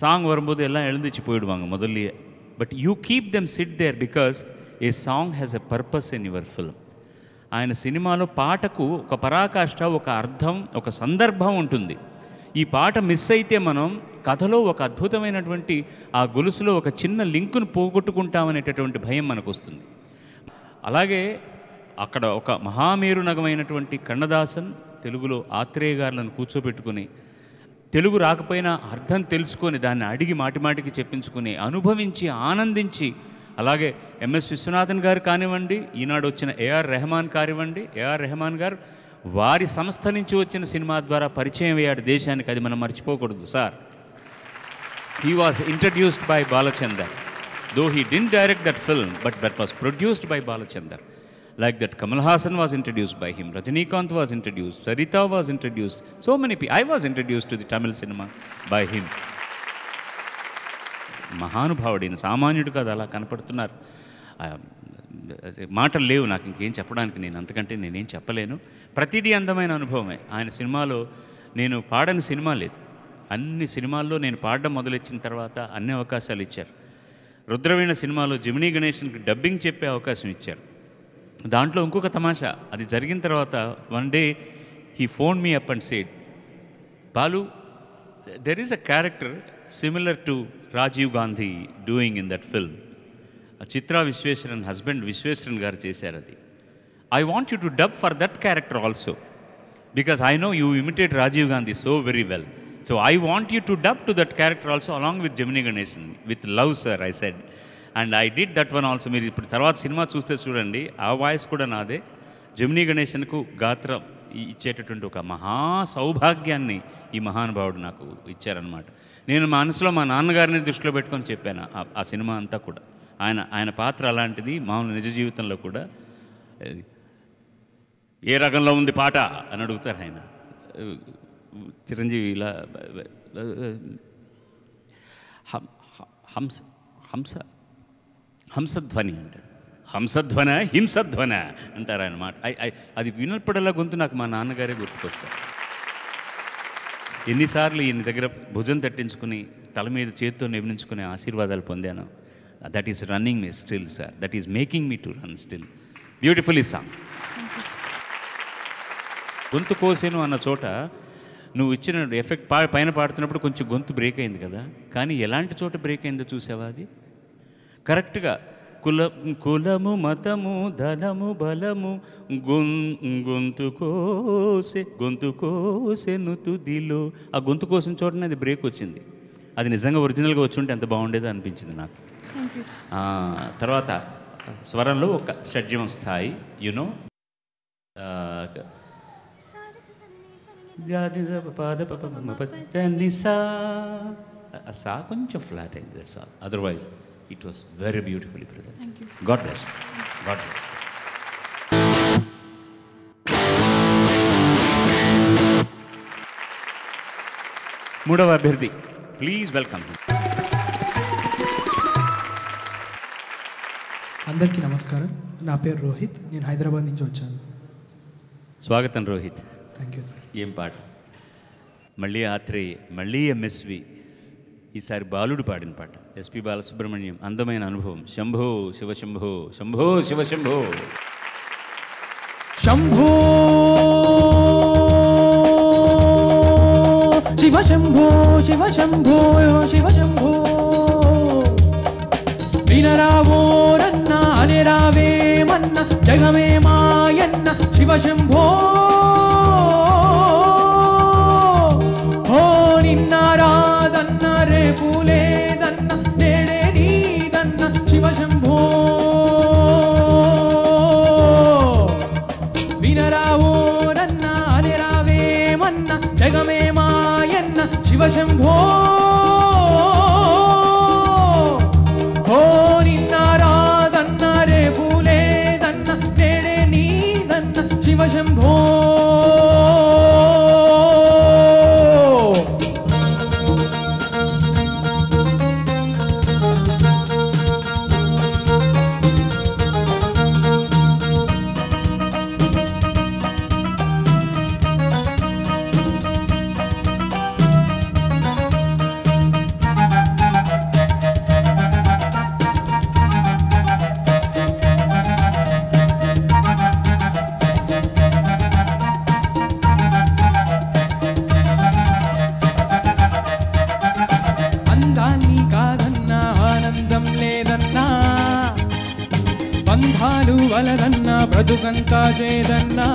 Song varumbodhu ella elundichi poiduvanga modalliye, but you keep them sit there because a song has a purpose in your film. ఆయన సినిమాలో పాటకు ఒక పరాకాష్ఠ, ఒక అర్థం, ఒక సందర్భం ఉంటుంది. ఈ పాట మిస్ అయితే మనం కథలో ఒక అద్భుతమైనటువంటి ఆ గొలుసులో ఒక చిన్న లింకును పోగొట్టుకుంటామనేటటువంటి భయం మనకు వస్తుంది. అలాగే అక్కడ ఒక మహామేరు నగమైనటువంటి కన్నదాసన్ తెలుగులో ఆత్రేయ గారులను కూర్చోబెట్టుకుని, తెలుగు రాకపోయినా అర్థం తెలుసుకొని దాన్ని అడిగి మాటిమాటికి చెప్పించుకుని అనుభవించి ఆనందించి, అలాగే ఎంఎస్ విశ్వనాథన్ గారు కానివ్వండి, ఈనాడు వచ్చిన ఏఆర్ రెహమాన్ కానివ్వండి, ఏఆర్ రెహమాన్ గారు వారి సంస్థ నుంచి వచ్చిన సినిమా ద్వారా పరిచయం అయ్యాడు దేశానికి, అది మనం మర్చిపోకూడదు sir. He was introduced by Balachander, though he didn't direct that film, but that was produced by Balachander. Like that, Kamal Haasan was introduced by him, Rajinikanth was introduced, Sarita was introduced, so many people. I was introduced to the Tamil cinema by him. మహానుభావుడైన సామాన్యుడు కాదు, అలా కనపడుతున్నారు. మాటలు లేవు నాకు ఇంకేం చెప్పడానికి, నేను అంతకంటే నేనేం చెప్పలేను. ప్రతిదీ అందమైన అనుభవమే. ఆయన సినిమాలో నేను పాడని సినిమా లేదు. అన్ని సినిమాల్లో నేను పాడడం మొదలెచ్చిన తర్వాత అన్ని అవకాశాలు ఇచ్చారు. రుద్రవీణ సినిమాలో జమినీ గణేషన్కి డబ్బింగ్ చెప్పే అవకాశం ఇచ్చారు. దాంట్లో ఇంకొక తమాషా, అది జరిగిన తర్వాత one day he phone me up and said, Balu, there is a character similar to Rajiv Gandhi doing in that film. Chitra Visweswaran husband Visweswaran garu చేశారు అది. I want you to dub for that character also, because I know you imitate Rajiv Gandhi so very well. So I want you to dub to that character also along with Gemini Ganesan, with love sir I said. And I did that one also. మీరు ఇప్పుడు తర్వాత సినిమా చూస్తే చూడండి, ఆ వాయిస్ కూడా నాదే. జమినీ గణేశన్కు గాత్రం ఇచ్చేటటువంటి ఒక మహా సౌభాగ్యాన్ని ఈ మహానుభావుడు నాకు ఇచ్చారనమాట. నేను మనసులో మా నాన్నగారిని దృష్టిలో పెట్టుకొని చెప్పాను ఆ సినిమా అంతా కూడా. ఆయన పాత్ర అలాంటిది. మామూలు నిజ జీవితంలో కూడా ఏ రకంలో ఉంది పాట అని అడుగుతారు ఆయన. చిరంజీవి ఇలా హంసధ్వని అంటారు. హంసధ్వన హింసధ్వన అంటారు ఆయన మాట. అది వినపడేలా గొంతు నాకు మా నాన్నగారే గుర్తుకొస్తారు. ఎన్నిసార్లు ఈయన దగ్గర భుజం తట్టించుకుని తల మీద చేతితో నియమించుకునే ఆశీర్వాదాలు పొందాను. That is running me still sir, that is making me to run still. Beautifully song. గొంతు కోసేను అన్న చోట నువ్వు ఇచ్చిన ఎఫెక్ట్ పైన పాడుతున్నప్పుడు కొంచెం గొంతు బ్రేక్ అయింది కదా, కానీ ఎలాంటి చోట బ్రేక్ అయిందో చూసావా? అది కరెక్ట్గా కులము మతము ధనము బలము గొంతు కోసెను తుదిలో, ఆ గొంతు కోసిన చోటనే అది బ్రేక్ వచ్చింది. అది నిజంగా ఒరిజినల్గా వచ్చి ఉంటే ఎంత బాగుండేదో అనిపించింది నాకు. తర్వాత స్వరంలో ఒక షడ్జమం స్థాయి, యునో సా కొంచెం ఫ్లాట్ అయింది, that's all. Otherwise it was very beautifully presented. Thank you, sir. God bless. God bless. మూడవ అభ్యర్థి, ప్లీజ్ వెల్కమ్. అందరికీ నమస్కారం. నా పేరు రోహిత్, నేను హైదరాబాద్ నుంచి వచ్చాను. స్వాగతం రోహిత్. Thank you sir. ఏం పాట? మళ్ళీ ఆత్రేయ, మళ్ళీ ఎంఎస్వి, ఈసారి బాలుడు పాడిన పాట. ఎస్పి బాలసుబ్రహ్మణ్యం, అందమైన అనుభవం. శంభో శివశంభో, శంభో శివశంభో. శంభో శివశంభో శివశంభో శివశంభో, వినరావోరన్న అనిరావేమన్న జగమే మాయన్న శివ శివశంభో నిన్నారాదన్న రేపు లేదన్న నేడే నీదన్న శివశంభో వినరావోరన్న అనిరావేమన్న జగమే మాయన్న శివశంభో నిన్నారాదన్న రేపు లేదన్న నేడే నీదన్న శివశంభో అందాన్ని కాదన్న ఆనందం లేదన్నా బంధాలు వలదన్నా బ్రతుకంతా చేదన్నా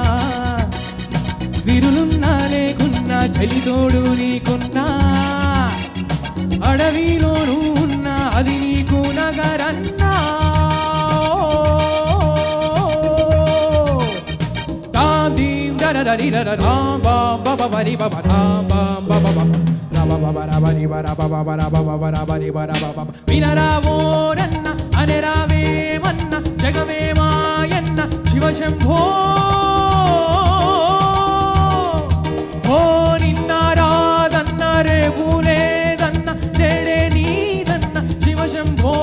సిరులున్నా లేకున్నా చలితోడు నీకున్నా అడవిలోనూ ఉన్నా అది నీకు నగరన్నా తాదీం దరదరిదర రాం బాం బబరి బబ రాం బాం బబ వినరావోరన్న అనిరావేమన్న జగమే మాయన్న శివశంభో నిన్నారాదన్న రేపు లేదన్న నేడే నీదన్న శివశంభో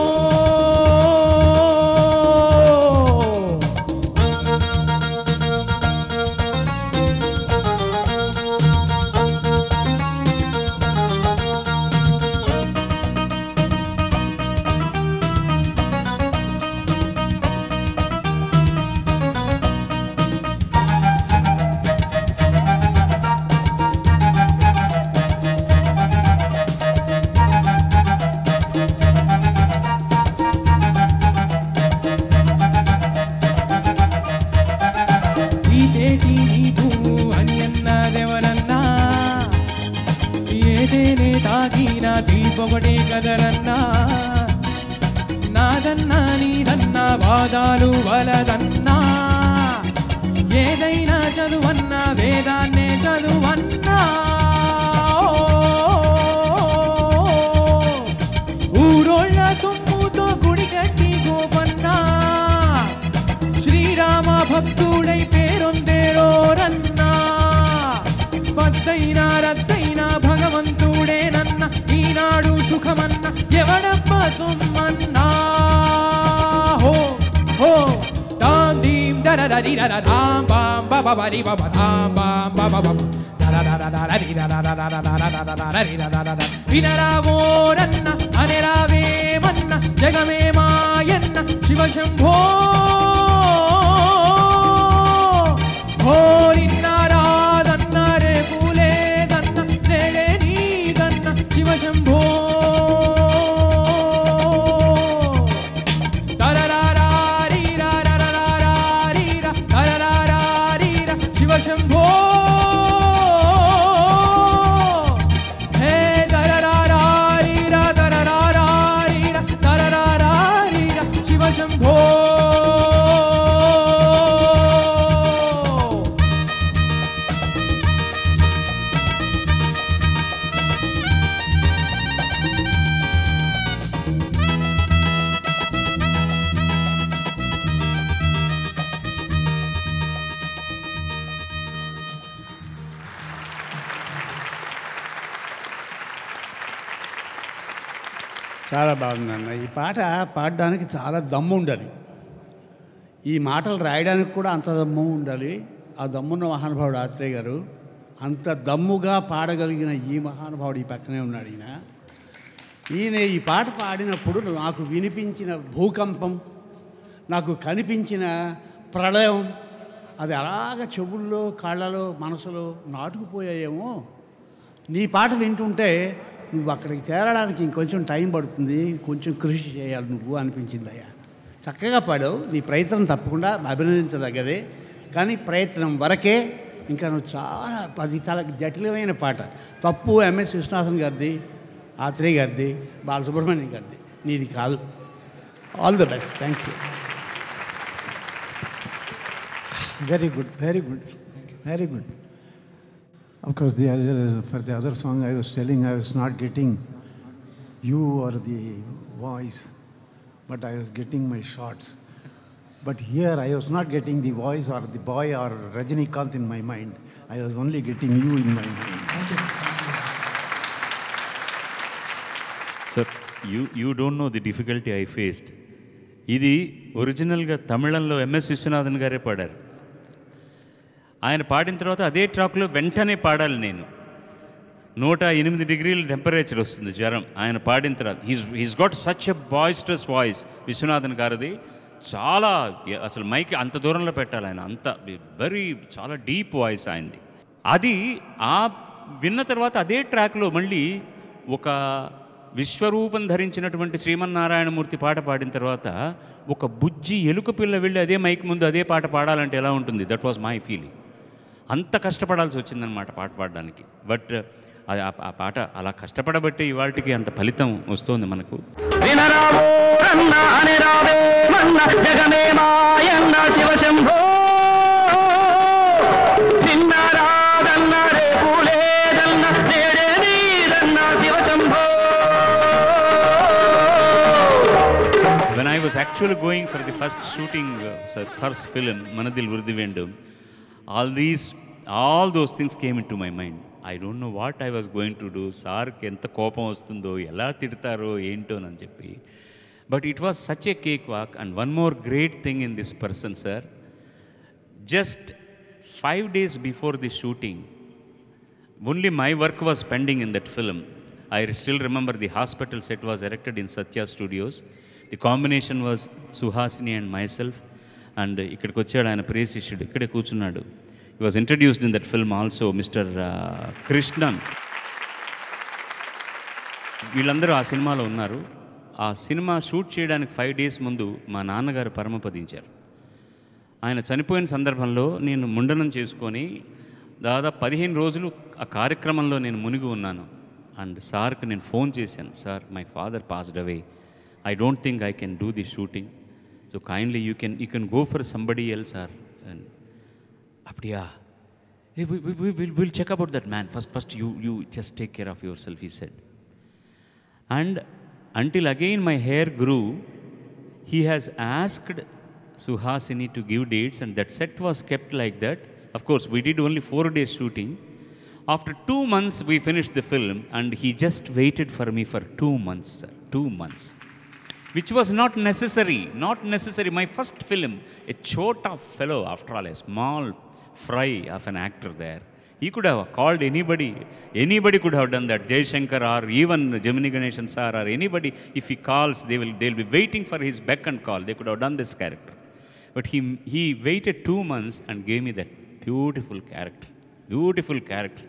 ఈతేటి నీకు అని అన్నారెవరన్నా ఏదేనే తాగినా దీపొకటే కదరన్నా నాదన్నా నీదన్నా వాదాలు వలదన్నా ఏదైనా చదువన్నా వేదాన్నే చదువన్నా ఊరోళ్ళ సొమ్ముతో గుడి కట్టి గోపన్నా శ్రీరామ భక్తుడై పేరొందేరోరన్నా పద్దైనా రద్దైనా భగవంతుడేనన్న ఈనాడు సుఖమన్న ఎవడప్ప సొమ్మన్నా హో హో దాం దరదరిదర రాం బాం బబరి బబ రాం బాం బబ వినరావోరన్న అనిరావేమన్న జగమే మాయన్న శివశంభో నిన్నారాదన్న రేపు లేదన్న నేడే నీదన్న శివశంభో శివశంభో హే దరరారీరా దరరారీరా దరరారీరా శివశంభో చాలా బాగుందన్న. ఈ పాట పాడడానికి చాలా దమ్ము ఉండాలి. ఈ మాటలు రాయడానికి కూడా అంత దమ్ము ఉండాలి. ఆ దమ్మున్న మహానుభావుడు ఆత్రేయ గారు. అంత దమ్ముగా పాడగలిగిన ఈ మహానుభావుడు ఈ పక్కనే ఉన్నాడు. ఈయన ఈ పాట పాడినప్పుడు నాకు వినిపించిన భూకంపం, నాకు కనిపించిన ప్రళయం, అది అలాగ చెవుల్లో కాళ్ళలో మనసులో నాటుకుపోయాయేమో. నీ పాట వింటుంటే నువ్వు అక్కడికి చేరడానికి ఇంకొంచెం టైం పడుతుంది, కొంచెం కృషి చేయాలి నువ్వు అనిపించింది అయ్యా. చక్కగా పాడావు. నీ ప్రయత్నం తప్పకుండా అభినందించదగ్గదే. కానీ ప్రయత్నం వరకే. ఇంకా నువ్వు అది చాలా జటిలమైన పాట. తప్పు ఎంఎస్ విశ్వనాథన్ గారిది, ఆత్రేయ గారిది, బాలసుబ్రహ్మణ్యం గారిది, నీది కాదు. All the best. Thank you. Very good, very good, very good. Of course, for the other song I was telling, I was not getting you or the voice, but I was getting my shots. But here I was not getting the voice or the boy or Rajinikanth in my mind. I was only getting you in my mind. Sir, you don't know the difficulty I faced. ఇది ఒరిజినల్గా తమిళంలో ఎంఎస్ విశ్వనాథన్ గారే పాడారు. ఆయన పాడిన తర్వాత అదే ట్రాక్లో వెంటనే పాడాలి నేను. 108 డిగ్రీల టెంపరేచర్ వస్తుంది, జ్వరం. ఆయన పాడిన తర్వాత he's got such a boisterous voice Viswanathan గారిది. చాలా అసలు మైక్ అంత దూరంలో పెట్టాలి ఆయన, అంత చాలా డీప్ వాయిస్ ఆయనది. అది విన్న తర్వాత అదే ట్రాక్లో మళ్ళీ ఒక విశ్వరూపం ధరించినటువంటి శ్రీమన్నారాయణమూర్తి పాట పాడిన తర్వాత ఒక బుజ్జి ఎలుక పిల్ల వెళ్ళి అదే మైక్ ముందు అదే పాట పాడాలంటే ఎలా ఉంటుంది? That was my feeling. అంత కష్టపడాల్సి వచ్చిందనమాట పాట పాడడానికి. బట్ ఆ పాట అలా కష్టపడబట్టి ఇవాళకి అంత ఫలితం వస్తుంది మనకు. When I was actually going for the first shooting, first film, Manadil Urdivendu, all those things came into my mind. I don't know what I was going to do. Sarki enta kopam vastundo, ela tidtaro ento nani cheppi. But it was such a cakewalk. And one more great thing in this person, sir. Just 5 days before the shooting, only my work was pending in that film. I still remember the hospital set was erected in Satya Studios. The combination was Suhasini and myself. And ikkadiki vachadu ayana priyasishudu, ikkade కూర్చున్నాడు. He was introduced in that film also, Mr. Krishnan. వీళ్ళందరూ ఆ సినిమాలో ఉన్నారు. ఆ సినిమా షూట్ చేయడానికి 5 days ముందు మా నాన్నగారు పరమపదించారు. ఆయన చనిపోయిన సందర్భంలో నేను ముండనం చేసుకొని దాదాపు 15 రోజులు ఆ కార్యక్రమంలో నేను మునిగి ఉన్నాను. అండ్ సార్కి నేను ఫోన్ చేశాను, sir my father passed away, I don't think I can do the shooting. So kindly you can go for somebody else, sir. And apdiya, hey, we'll check about that man. First you just take care of yourself, he said. And until again my hair grew, he has asked Suhasini to give dates, and that set was kept like that. Of course, we did only 4 days shooting. After 2 months, we finished the film, and he just waited for me for 2 months, sir. 2 months. Which was not necessary. My first film, a chota fellow, after all, a small fry of an actor there. He could have called anybody. Anybody could have done that. Jay Shankar or even Gemini Ganeshan sir or anybody. If he calls, they'll be waiting for his beck and call. They could have done this character. But he waited 2 months and gave me that beautiful character. Beautiful character.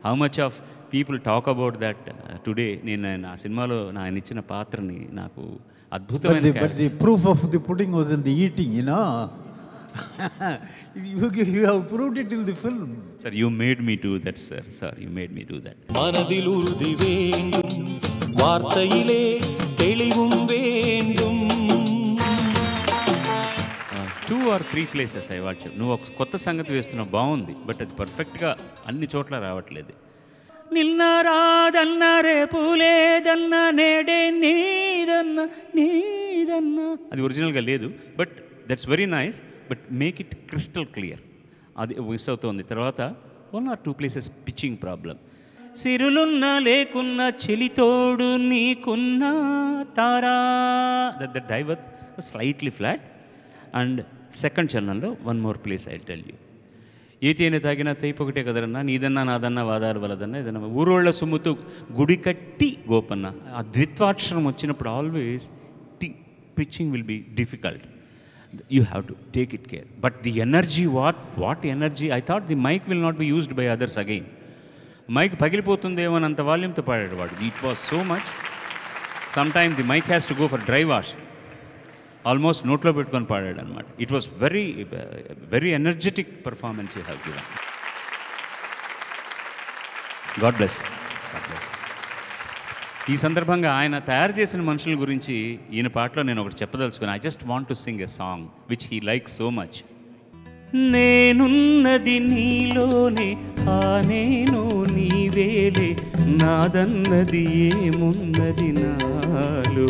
How much of people talk about that today? నేను నా సినిమాలో ఆయన ఇచ్చిన పాత్రని నాకు అద్భుతమైన. But the proof of the pudding was in the eating, you know. You have proved it in the film. Sir, you made me do that, sir. Sir, you made me do that. மனதில் உறுதி வேண்டும், வார்த்தையிலே தெளிவும் வேண்டும். 2 or 3 places I watched. నువ్వు ఒక కొత్త సంగతి వేస్తున్నావు, బాగుంది, బట్ అది పర్ఫెక్ట్గా అన్ని చోట్ల రావట్లేదు. నిన్న రాదన్న రేపు లేదన్న నేడే నీదన్న అది ఒరిజినల్గా లేదు, but that's very nice. But make it crystal clear. అది మిస్ అవుతుంది. తర్వాత 1 or 2 places పిచ్చింగ్ ప్రాబ్లం. సిరులున్నా లేకున్నా చెలితోడు నీకున్నా తారా, that diver slightly flat. And second చరణంలో 1 more place I tell you. ఏతైనా తాగినా తైపొకటే కదరన్నా, నీదన్నా నాదన్నా వాదారు వలదన్నా, ఏదన్నా ఊరోళ్ళ సొమ్ముతో గుడి కట్టి గోపన్న. ఆ ద్విత్వాక్షరం వచ్చినప్పుడు always pitching will be difficult. You have to take it care. But the energy, what energy? I thought the mic will not be used by others again. Mic పగిలిపోతుందేమో అంత వాల్యూమ్తో పాడాడు వాడు. It was so much. Sometimes the mic has to go for dry wash. Almost నోట్లో పెట్టుకొని పాడాడు అనమాట. It was very very energetic performance you have given. God bless. ఈ సందర్భంగా ఆయన తయారు చేసిన మనుషుల గురించి ఈయన పాటలో నేను ఒకటి చెప్పదలుచుకుని, I just want to sing a song which he like so much. నేనున్నది నీలోనే, ఆ నేను నీవేలే, నాదన్నది ఏమున్నది నాలో,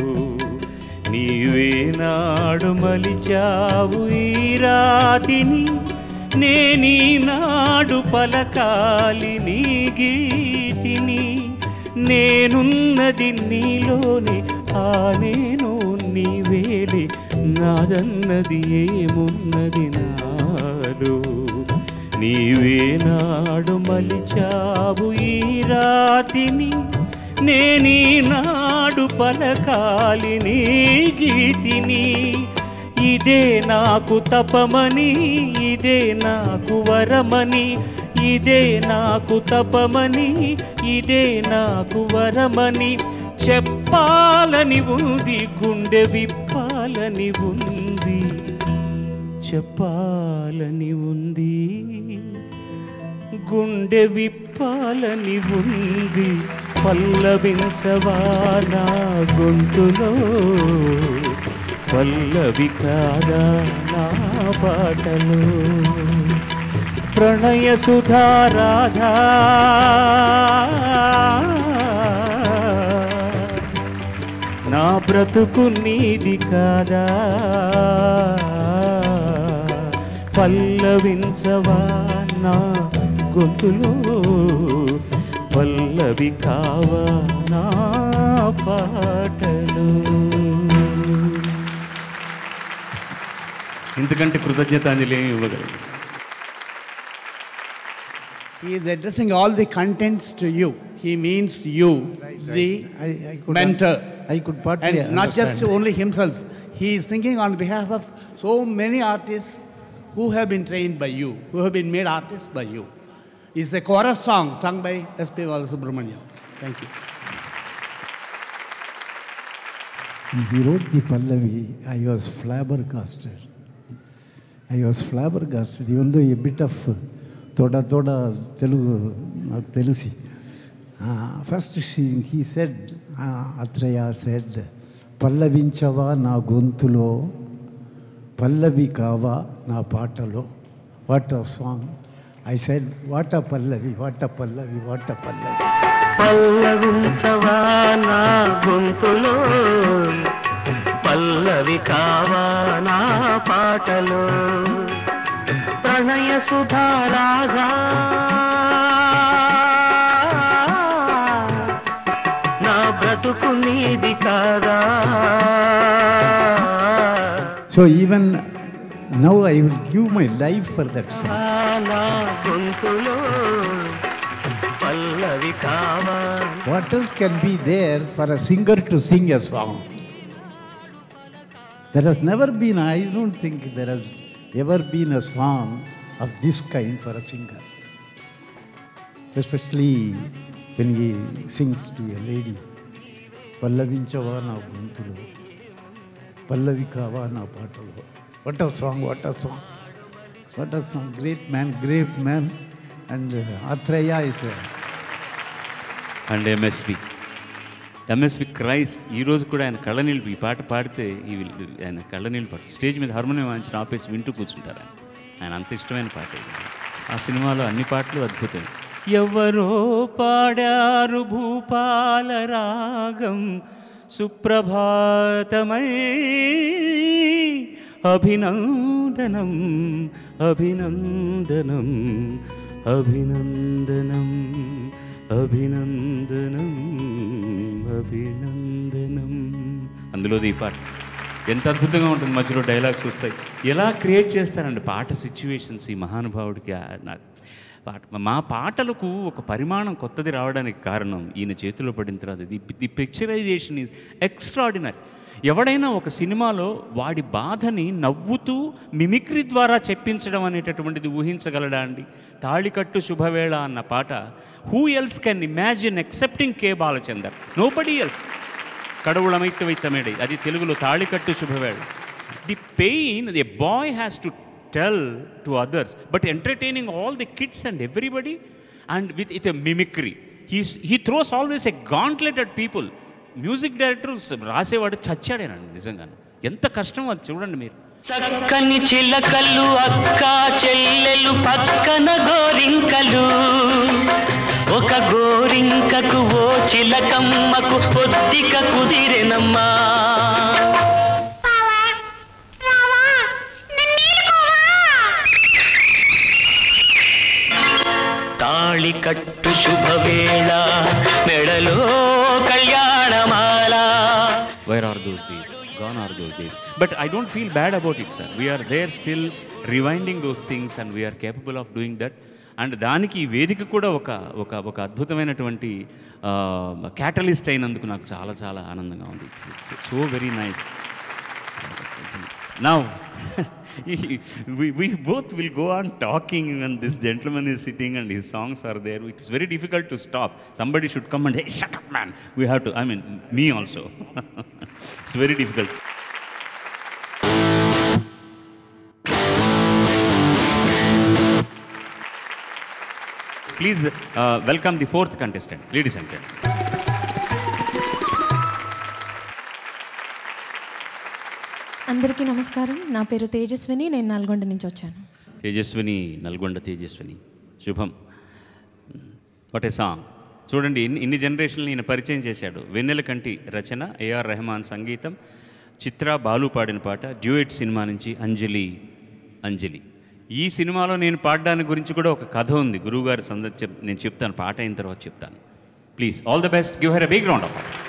నీవే నాడు మలిచావు ఈ రాతిని, నేనీనాడు పలకాలి నీ గీతిని. నేనున్నది నీలోనే, ఆ నేను నీవేలే, నాదన్నది ఏమున్నది నాలో, నీవే నాడు మలిచావు ఈ రాతిని, నేనీనాడు పలకాలి నీ గీతిని. ఇదే నాకు తపమని, ఇదే నాకు వరమని, ఇదే నాకు తపమని, ఇదే నాకు వరమని, చెప్పాలని ఉంది, గుండె విప్పాలని ఉంది, చెప్పాలని ఉంది, గుండె విప్పాలని ఉంది. పల్లవించవా నా గొంతులో, పల్లవి కాదా నా పాటలో, ప్రణయ సుధారాధా నా బ్రతుకు నీది కాదా, పల్లవించవా నా గొంతులో, పల్లవి కావా నా పాటలు. ఇంతకంటే కృతజ్ఞతాంజలి ఇవ్వగలరు. He is addressing all the contents to you. He means you, the mentor. I could partly and not just understand. only himself. He is thinking on behalf of so many artists who have been trained by you, who have been made artists by you. It's a chorus song sung by S.P. Balasubramaniam. Thank you. When he wrote the Pallavi, I was flabbergasted. Even though a bit of Toda Telugu నాకు తెలిసి. First he said, Atreya said, పల్లవించవా నా గొంతులో, పల్లవి కావా నా పాటలో. What a song. I said, what a Pallavi, what a Pallavi, what a Pallavi. పల్లవించవా నా గొంతులో, పల్లవి కావా నా పాటలో, ప్రణయ సుధారాగా నా బ్రతుకు నీది కాదా. So even now I will give my life for that song. నా గొంతులో పల్లవి కావా. What else can be there for a singer to sing a song? There has never been, I don't think there has ever been a song of this kind for a singer. Especially when he sings to a lady. Pallavinchava na guntulo, pallavi kava na patalo. What a song, what a song. What a song. Great man. And Atreya is and MSV cries. ఈరోజు కూడా ఆయన కళ్ళనీళ్ళు, ఈ పాట పాడితే ఆయన కళ్ళనీళ్ళు పాడు, స్టేజ్ మీద హార్మోనియం వాయించిన ఆపేసి వింటూ కూర్చుంటారు. ఆయన అంత ఇష్టమైన పాట ఇది. ఆ సినిమాలో అన్ని పాటలు అద్భుతం. ఎవరో పాడారు భూపాల రాగం సుప్రభాతమై, అభినందనం అభినందనం అభినందనం అభినందనం అభినందనం. అందులోది ఈ పాట ఎంత అద్భుతంగా ఉంటుంది. మధ్యలో డైలాగ్స్ వస్తాయి. ఎలా క్రియేట్ చేస్తారండి పాట సిచ్యువేషన్స్ ఈ మహానుభావుడికి. మా పాటలకు ఒక పరిమాణం కొత్తది రావడానికి కారణం ఈయన చేతిలో పడిన తర్వాత ది పిక్చరైజేషన్ ఈజ్ ఎక్స్ట్రాడినరీ. ఎవడైనా ఒక సినిమాలో వాడి బాధని నవ్వుతూ మిమిక్రీ ద్వారా చెప్పించడం అనేటటువంటిది ఊహించగలడా అండి? తాళికట్టు శుభవేళ అన్న పాట who else can imagine excepting K Balachander, nobody else. కడవుళమైత్య వైత్తమేడై, అది తెలుగులో తాళికట్టు శుభవేళ. the pain a boy has to tell to others, but entertaining all the kids and everybody, and with a mimicry. He throws always a gauntlet at people. Music director రాసేవాడు చచ్చాడేనండి నిజంగా. ఎంత కష్టం అది చూడండి మీరు. చక్కని చిలకలు అక్క చెల్లెలు పక్కన గోరింకలు, ఒక గోరింకకు ఓ చిలకమ్మకు పొద్దిక కుదిరెనమ్మా. తాళి కట్టు శుభవేళ మెడలో కళ్యాణమాల. Where are those days? Gone are those days. But I don't feel bad about it, sir. We are there still rewinding those things and we are capable of doing that. And దానికి ఈ వేదిక కూడా ఒక అద్భుతమైనటువంటి క్యాటలిస్ట్ అయినందుకు నాకు చాలా చాలా ఆనందంగా ఉంది. So very nice. Now we both will go on talking when this gentleman is sitting and his songs are there. It is very difficult to stop. Somebody should come and, hey, shut up, man. We have to, I mean, me also. It's very difficult. Please welcome the fourth contestant, ladies and gentlemen. అందరికీ నమస్కారం. నా పేరు తేజస్విని. నేను నల్గొండ నుంచి వచ్చాను. తేజస్విని, నల్గొండ తేజస్విని, శుభం. What a song. చూడండి, ఇన్ని జనరేషన్లు ఈయన పరిచయం చేశాడు. వెన్నెల కంటి రచన, ఏఆర్ రెహమాన్ సంగీతం, చిత్ర బాలు పాడిన పాట, డ్యూయట్ సినిమా నుంచి అంజలి అంజలి. ఈ సినిమాలో నేను పాడడానికి గురించి కూడా ఒక కథ ఉంది. గురువుగారి నేను చెప్తాను, పాట అయిన తర్వాత చెప్తాను. Please, all the best. Give her a big round of applause.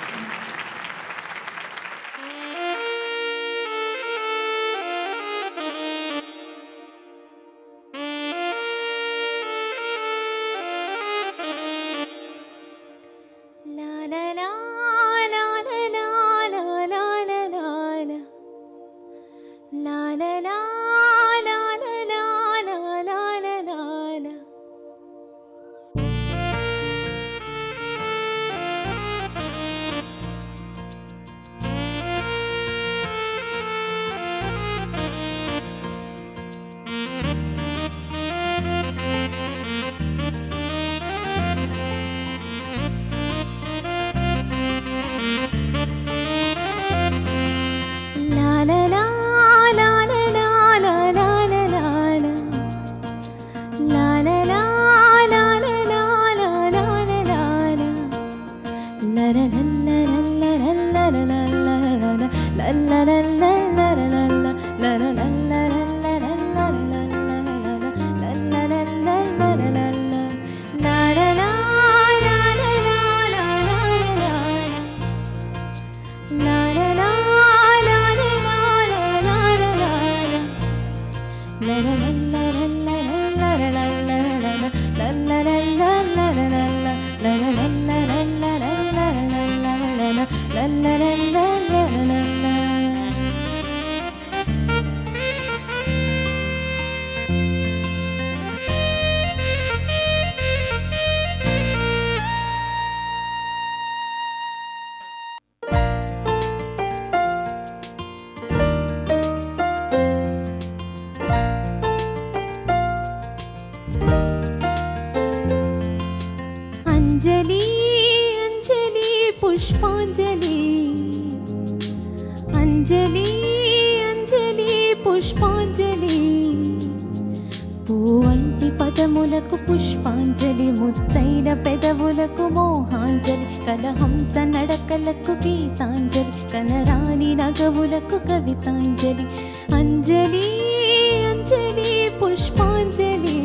అంజలి అంజలి పుష్పాంజలి, అంజలి అంజలి పుష్పాంజలి. పూవంటి పదములకు పుష్పాంజలి, ముత్తైన పెదవులకు మోహాంజలి, కలహంస నడకలకు గీతాంజలి, కనరాని నగవులకు కవితాంజలి. అంజలి అంజలి పుష్పాంజలి,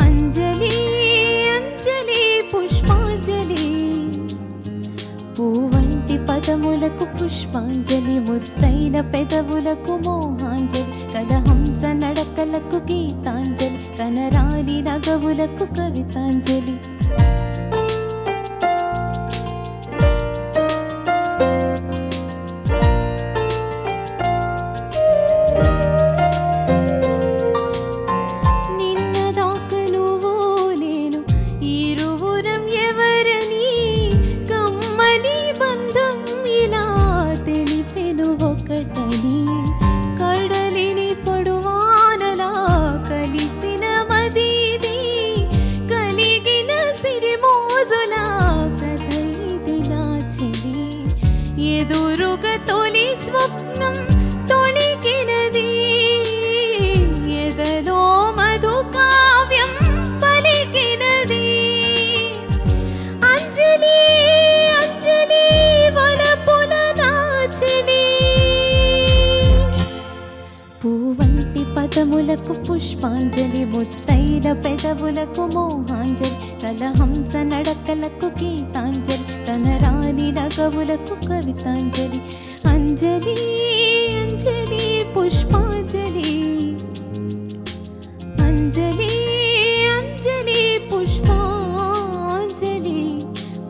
అంజలి అంజలి పుష్పాంజలి. పూవంటి పదములకు పుష్పాంజలి, ముత్తైన పెదవులకు మోహాంజలి, కలహంస నడకలకు గీతాంజలి, కనరాని నగవులకు కవితాంజలి. ఒకటి స్వప్నం తొణికినది ఎదలో మధు కావ్యం పలికినది అంజలి అంజలి వలపుల నాచలి పూవంటి పదములకు పుష్పాంజలి ముత్తైన పెదవులకు మోహాంజలి కలహంస నడకలకు గీతాంజలి తనరాని నగవులకు కవితాంజలి అంజలి అంజలి పుష్పాంజలి అంజలి అంజలి పుష్పాంజలి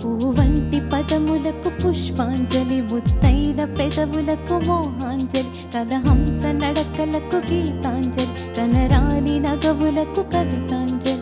పూవంటి పదములకు పుష్పాంజలి ముత్తైన పెదవులకు మోహాంజలి కలహంస నడకలకు గీతాంజలి తనరాని నగవులకు కవితాంజలి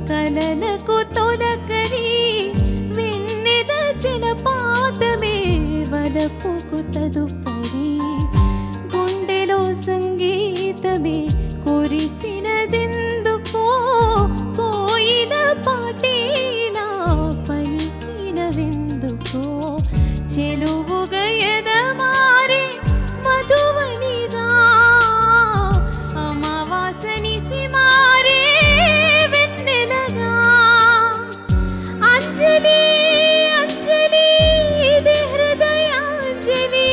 కలలకు తొలకరి వెన్నెల జలపాతమే వలపుకు తదుపరి గుండెలో సంగీతమే కురిసినదెందుకో కోయిల పాటేలా పలికినవెందుకో చెలువుగా ఎదమారే మధువనిగా అమావాసని సిమారే అంజలి అంజలి ఇది హృదయాంజలి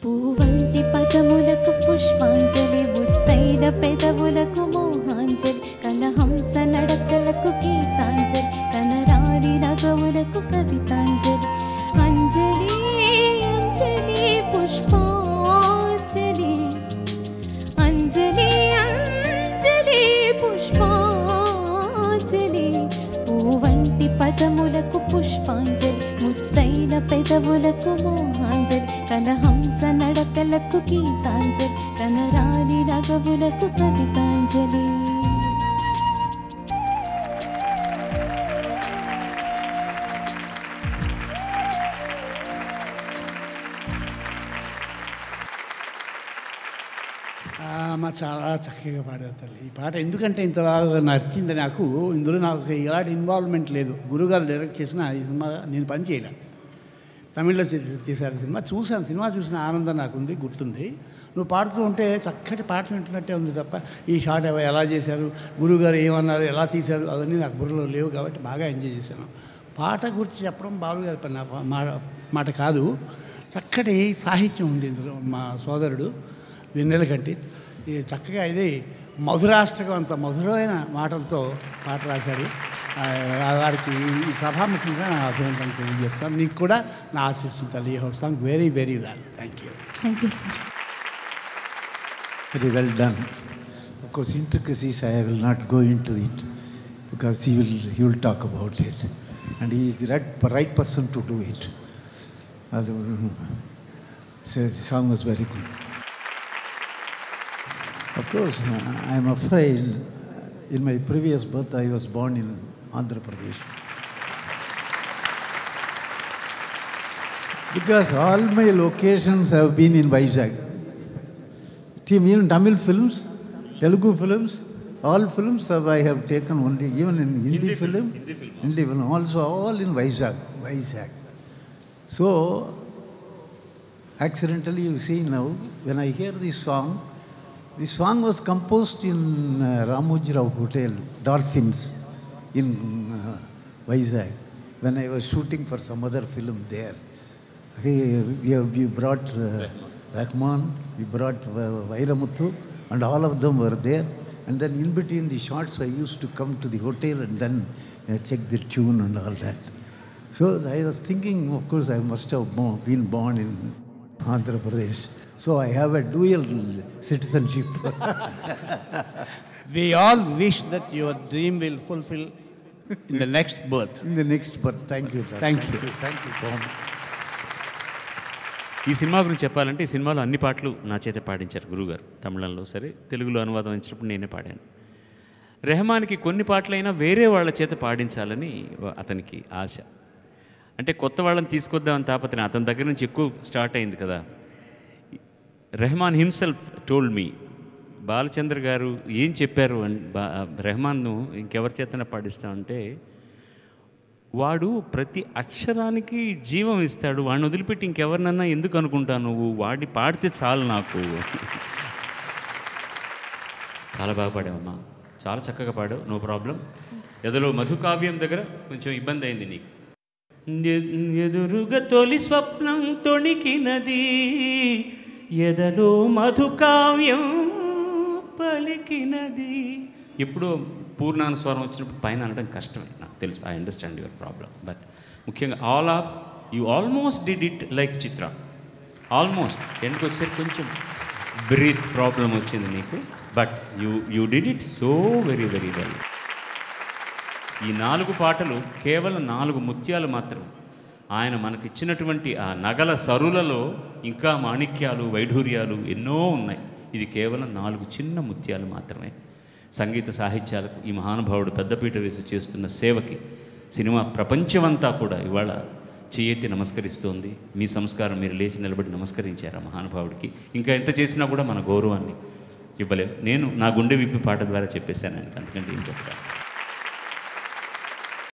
పూవంటి పదములకు పుష్పాంజలి ముత్తైన పెదవులకు మోహాంజలి కలహంస నడకలకు గీతాంజలి కనరాని నగవులకు కవితాంజలి అంజలి అంజలి పుష్పాంజలి అంజలి అంజలి పుష్పాంజలి పూవంటి పదములకు పుష్పాంజలి ముత్తైన పెదవులకు మోహాంజలి కలహంస నడకలకు గీతాంజలి కనరాని నగవులకు కవితాంజలి అమ్మ చాలా చక్కగా పాడారు తల్లి. ఈ పాట ఎందుకంటే ఇంత బాగా నచ్చింది నాకు. ఇందులో నాకు ఎలాంటి ఇన్వాల్వ్మెంట్ లేదు. గురుగారు డైరెక్ట్ చేసిన ఈ సినిమా నేను పని చేయలే. తమిళ్లో తీశారు సినిమా. చూశాను, సినిమా చూసిన ఆనందం నాకుంది, గుర్తుంది. నువ్వు పాడుతూ ఉంటే చక్కటి పాట వింటున్నట్టే ఉంది తప్ప ఈ షాట్ ఎలా చేశారు, గురుగారు ఏమన్నారు, ఎలా తీశారు అవన్నీ నాకు బుర్రలో లేవు కాబట్టి బాగా ఎంజాయ్ చేశాను. పాట గురించి చెప్పడం బాలుగారి మాట కాదు, చక్కటి సాహిత్యం ఉంది ఇందులో. మా సోదరుడు వెన్నెల కంటి చక్కగా ఇది మధురాష్టకం, అంత మధురమైన మాటలతో పాట రాశాడు. వారికి ఈ సభాముఖంగా నా అభినందనలు తెలియజేస్తాను. నీకు కూడా నా ఆశిస్తుంది తల్లి. How song very very well. Thank you. Thank you sir. Very well done. Of course, intricacies I will not go into it because he will talk about it, and he is the right person to do it. So the song was very good. Of course, I am afraid in my previous birth I was born in Andhra Pradesh. Because all my locations have been in Vizag. Even Tamil films, Telugu films, all films I have taken only, even in Hindi film, also all in Vizag. So, accidentally you see now, when I hear this song was composed in Ramoji Rao Hotel, Dolphins, in Vizag, when I was shooting for some other film there. We brought Rahman, we brought Vairamuthu, and all of them were there. And then in between the shots, I used to come to the hotel and then check the tune and all that. So I was thinking, of course, I must have been born in Andhra Pradesh. So I have a dual citizenship. We all wish that your dream will fulfill in the next birth. In the next birth. Thank you, sir. Thank you. Thank you so much. ఈ సినిమా గురించి చెప్పాలంటే ఈ సినిమాలో అన్ని పాటలు నా చేత పాడించారు గురుగారు. తమిళంలో సరే, తెలుగులో అనువాదం ఇచ్చినప్పుడు నేనే పాడాను. రెహమాన్కి కొన్ని పాటలైనా వేరే వాళ్ళ చేత పాడించాలని అతనికి ఆశ. అంటే కొత్త వాళ్ళని తీసుకొద్దామని తాపత్రయం అతని దగ్గర నుంచి ఎక్కువ స్టార్ట్ అయింది కదా. Rahman himself told me, Balachandra garu ఏం చెప్పారు రెహమాన్ను ఇంకెవరి చేతనే పాడిస్తామంటే, వాడు ప్రతి అక్షరానికి జీవం ఇస్తాడు, వాడిని వదిలిపెట్టి ఇంకెవరినన్నా ఎందుకు అనుకుంటాను, నువ్వు వాడిని పాడితే చాలు నాకు. చాలా బాగా పాడావమ్మా, చాలా చక్కగా పాడావు, నో ప్రాబ్లం. ఎదలో మధుకావ్యం దగ్గర కొంచెం ఇబ్బంది అయింది నీకు. ఎదురుగా తొలి స్వప్నం తొణికినది, ఎదలో మధుకావ్యం పలికినది. ఎప్పుడో పూర్ణానుస్వరం వచ్చినప్పుడు పైన అనడం కష్టమే, నాకు తెలుసు. I understand your problem. But ముఖ్యంగా you almost did it like Chithra. Almost ఎందుకు వచ్చేసరికి కొంచెం బ్రీత్ ప్రాబ్లం వచ్చింది నీకు, but you did it so very very well. ఈ 4 పాటలు కేవలం 4 ముత్యాలు మాత్రం. ఆయన మనకిచ్చినటువంటి ఆ నగల సరులలో ఇంకా మాణిక్యాలు, వైఢూర్యాలు ఎన్నో ఉన్నాయి. ఇది కేవలం 4 చిన్న ముత్యాలు మాత్రమే. సంగీత సాహిత్యాలకు ఈ మహానుభావుడు పెద్దపీట వేసి చేస్తున్న సేవకి సినిమా ప్రపంచమంతా కూడా ఇవాళ చేయెత్తి నమస్కరిస్తోంది. మీ సంస్కారం, మీరు లేచి నిలబడి నమస్కరించారు ఆ మహానుభావుడికి. ఇంకా ఎంత చేసినా కూడా మన గౌరవాన్ని ఇవ్వలేము. నేను నా గుండె విప్పి పాట ద్వారా చెప్పేశాను ఆయనకి, అందుకంటే ఏం చెప్తాను.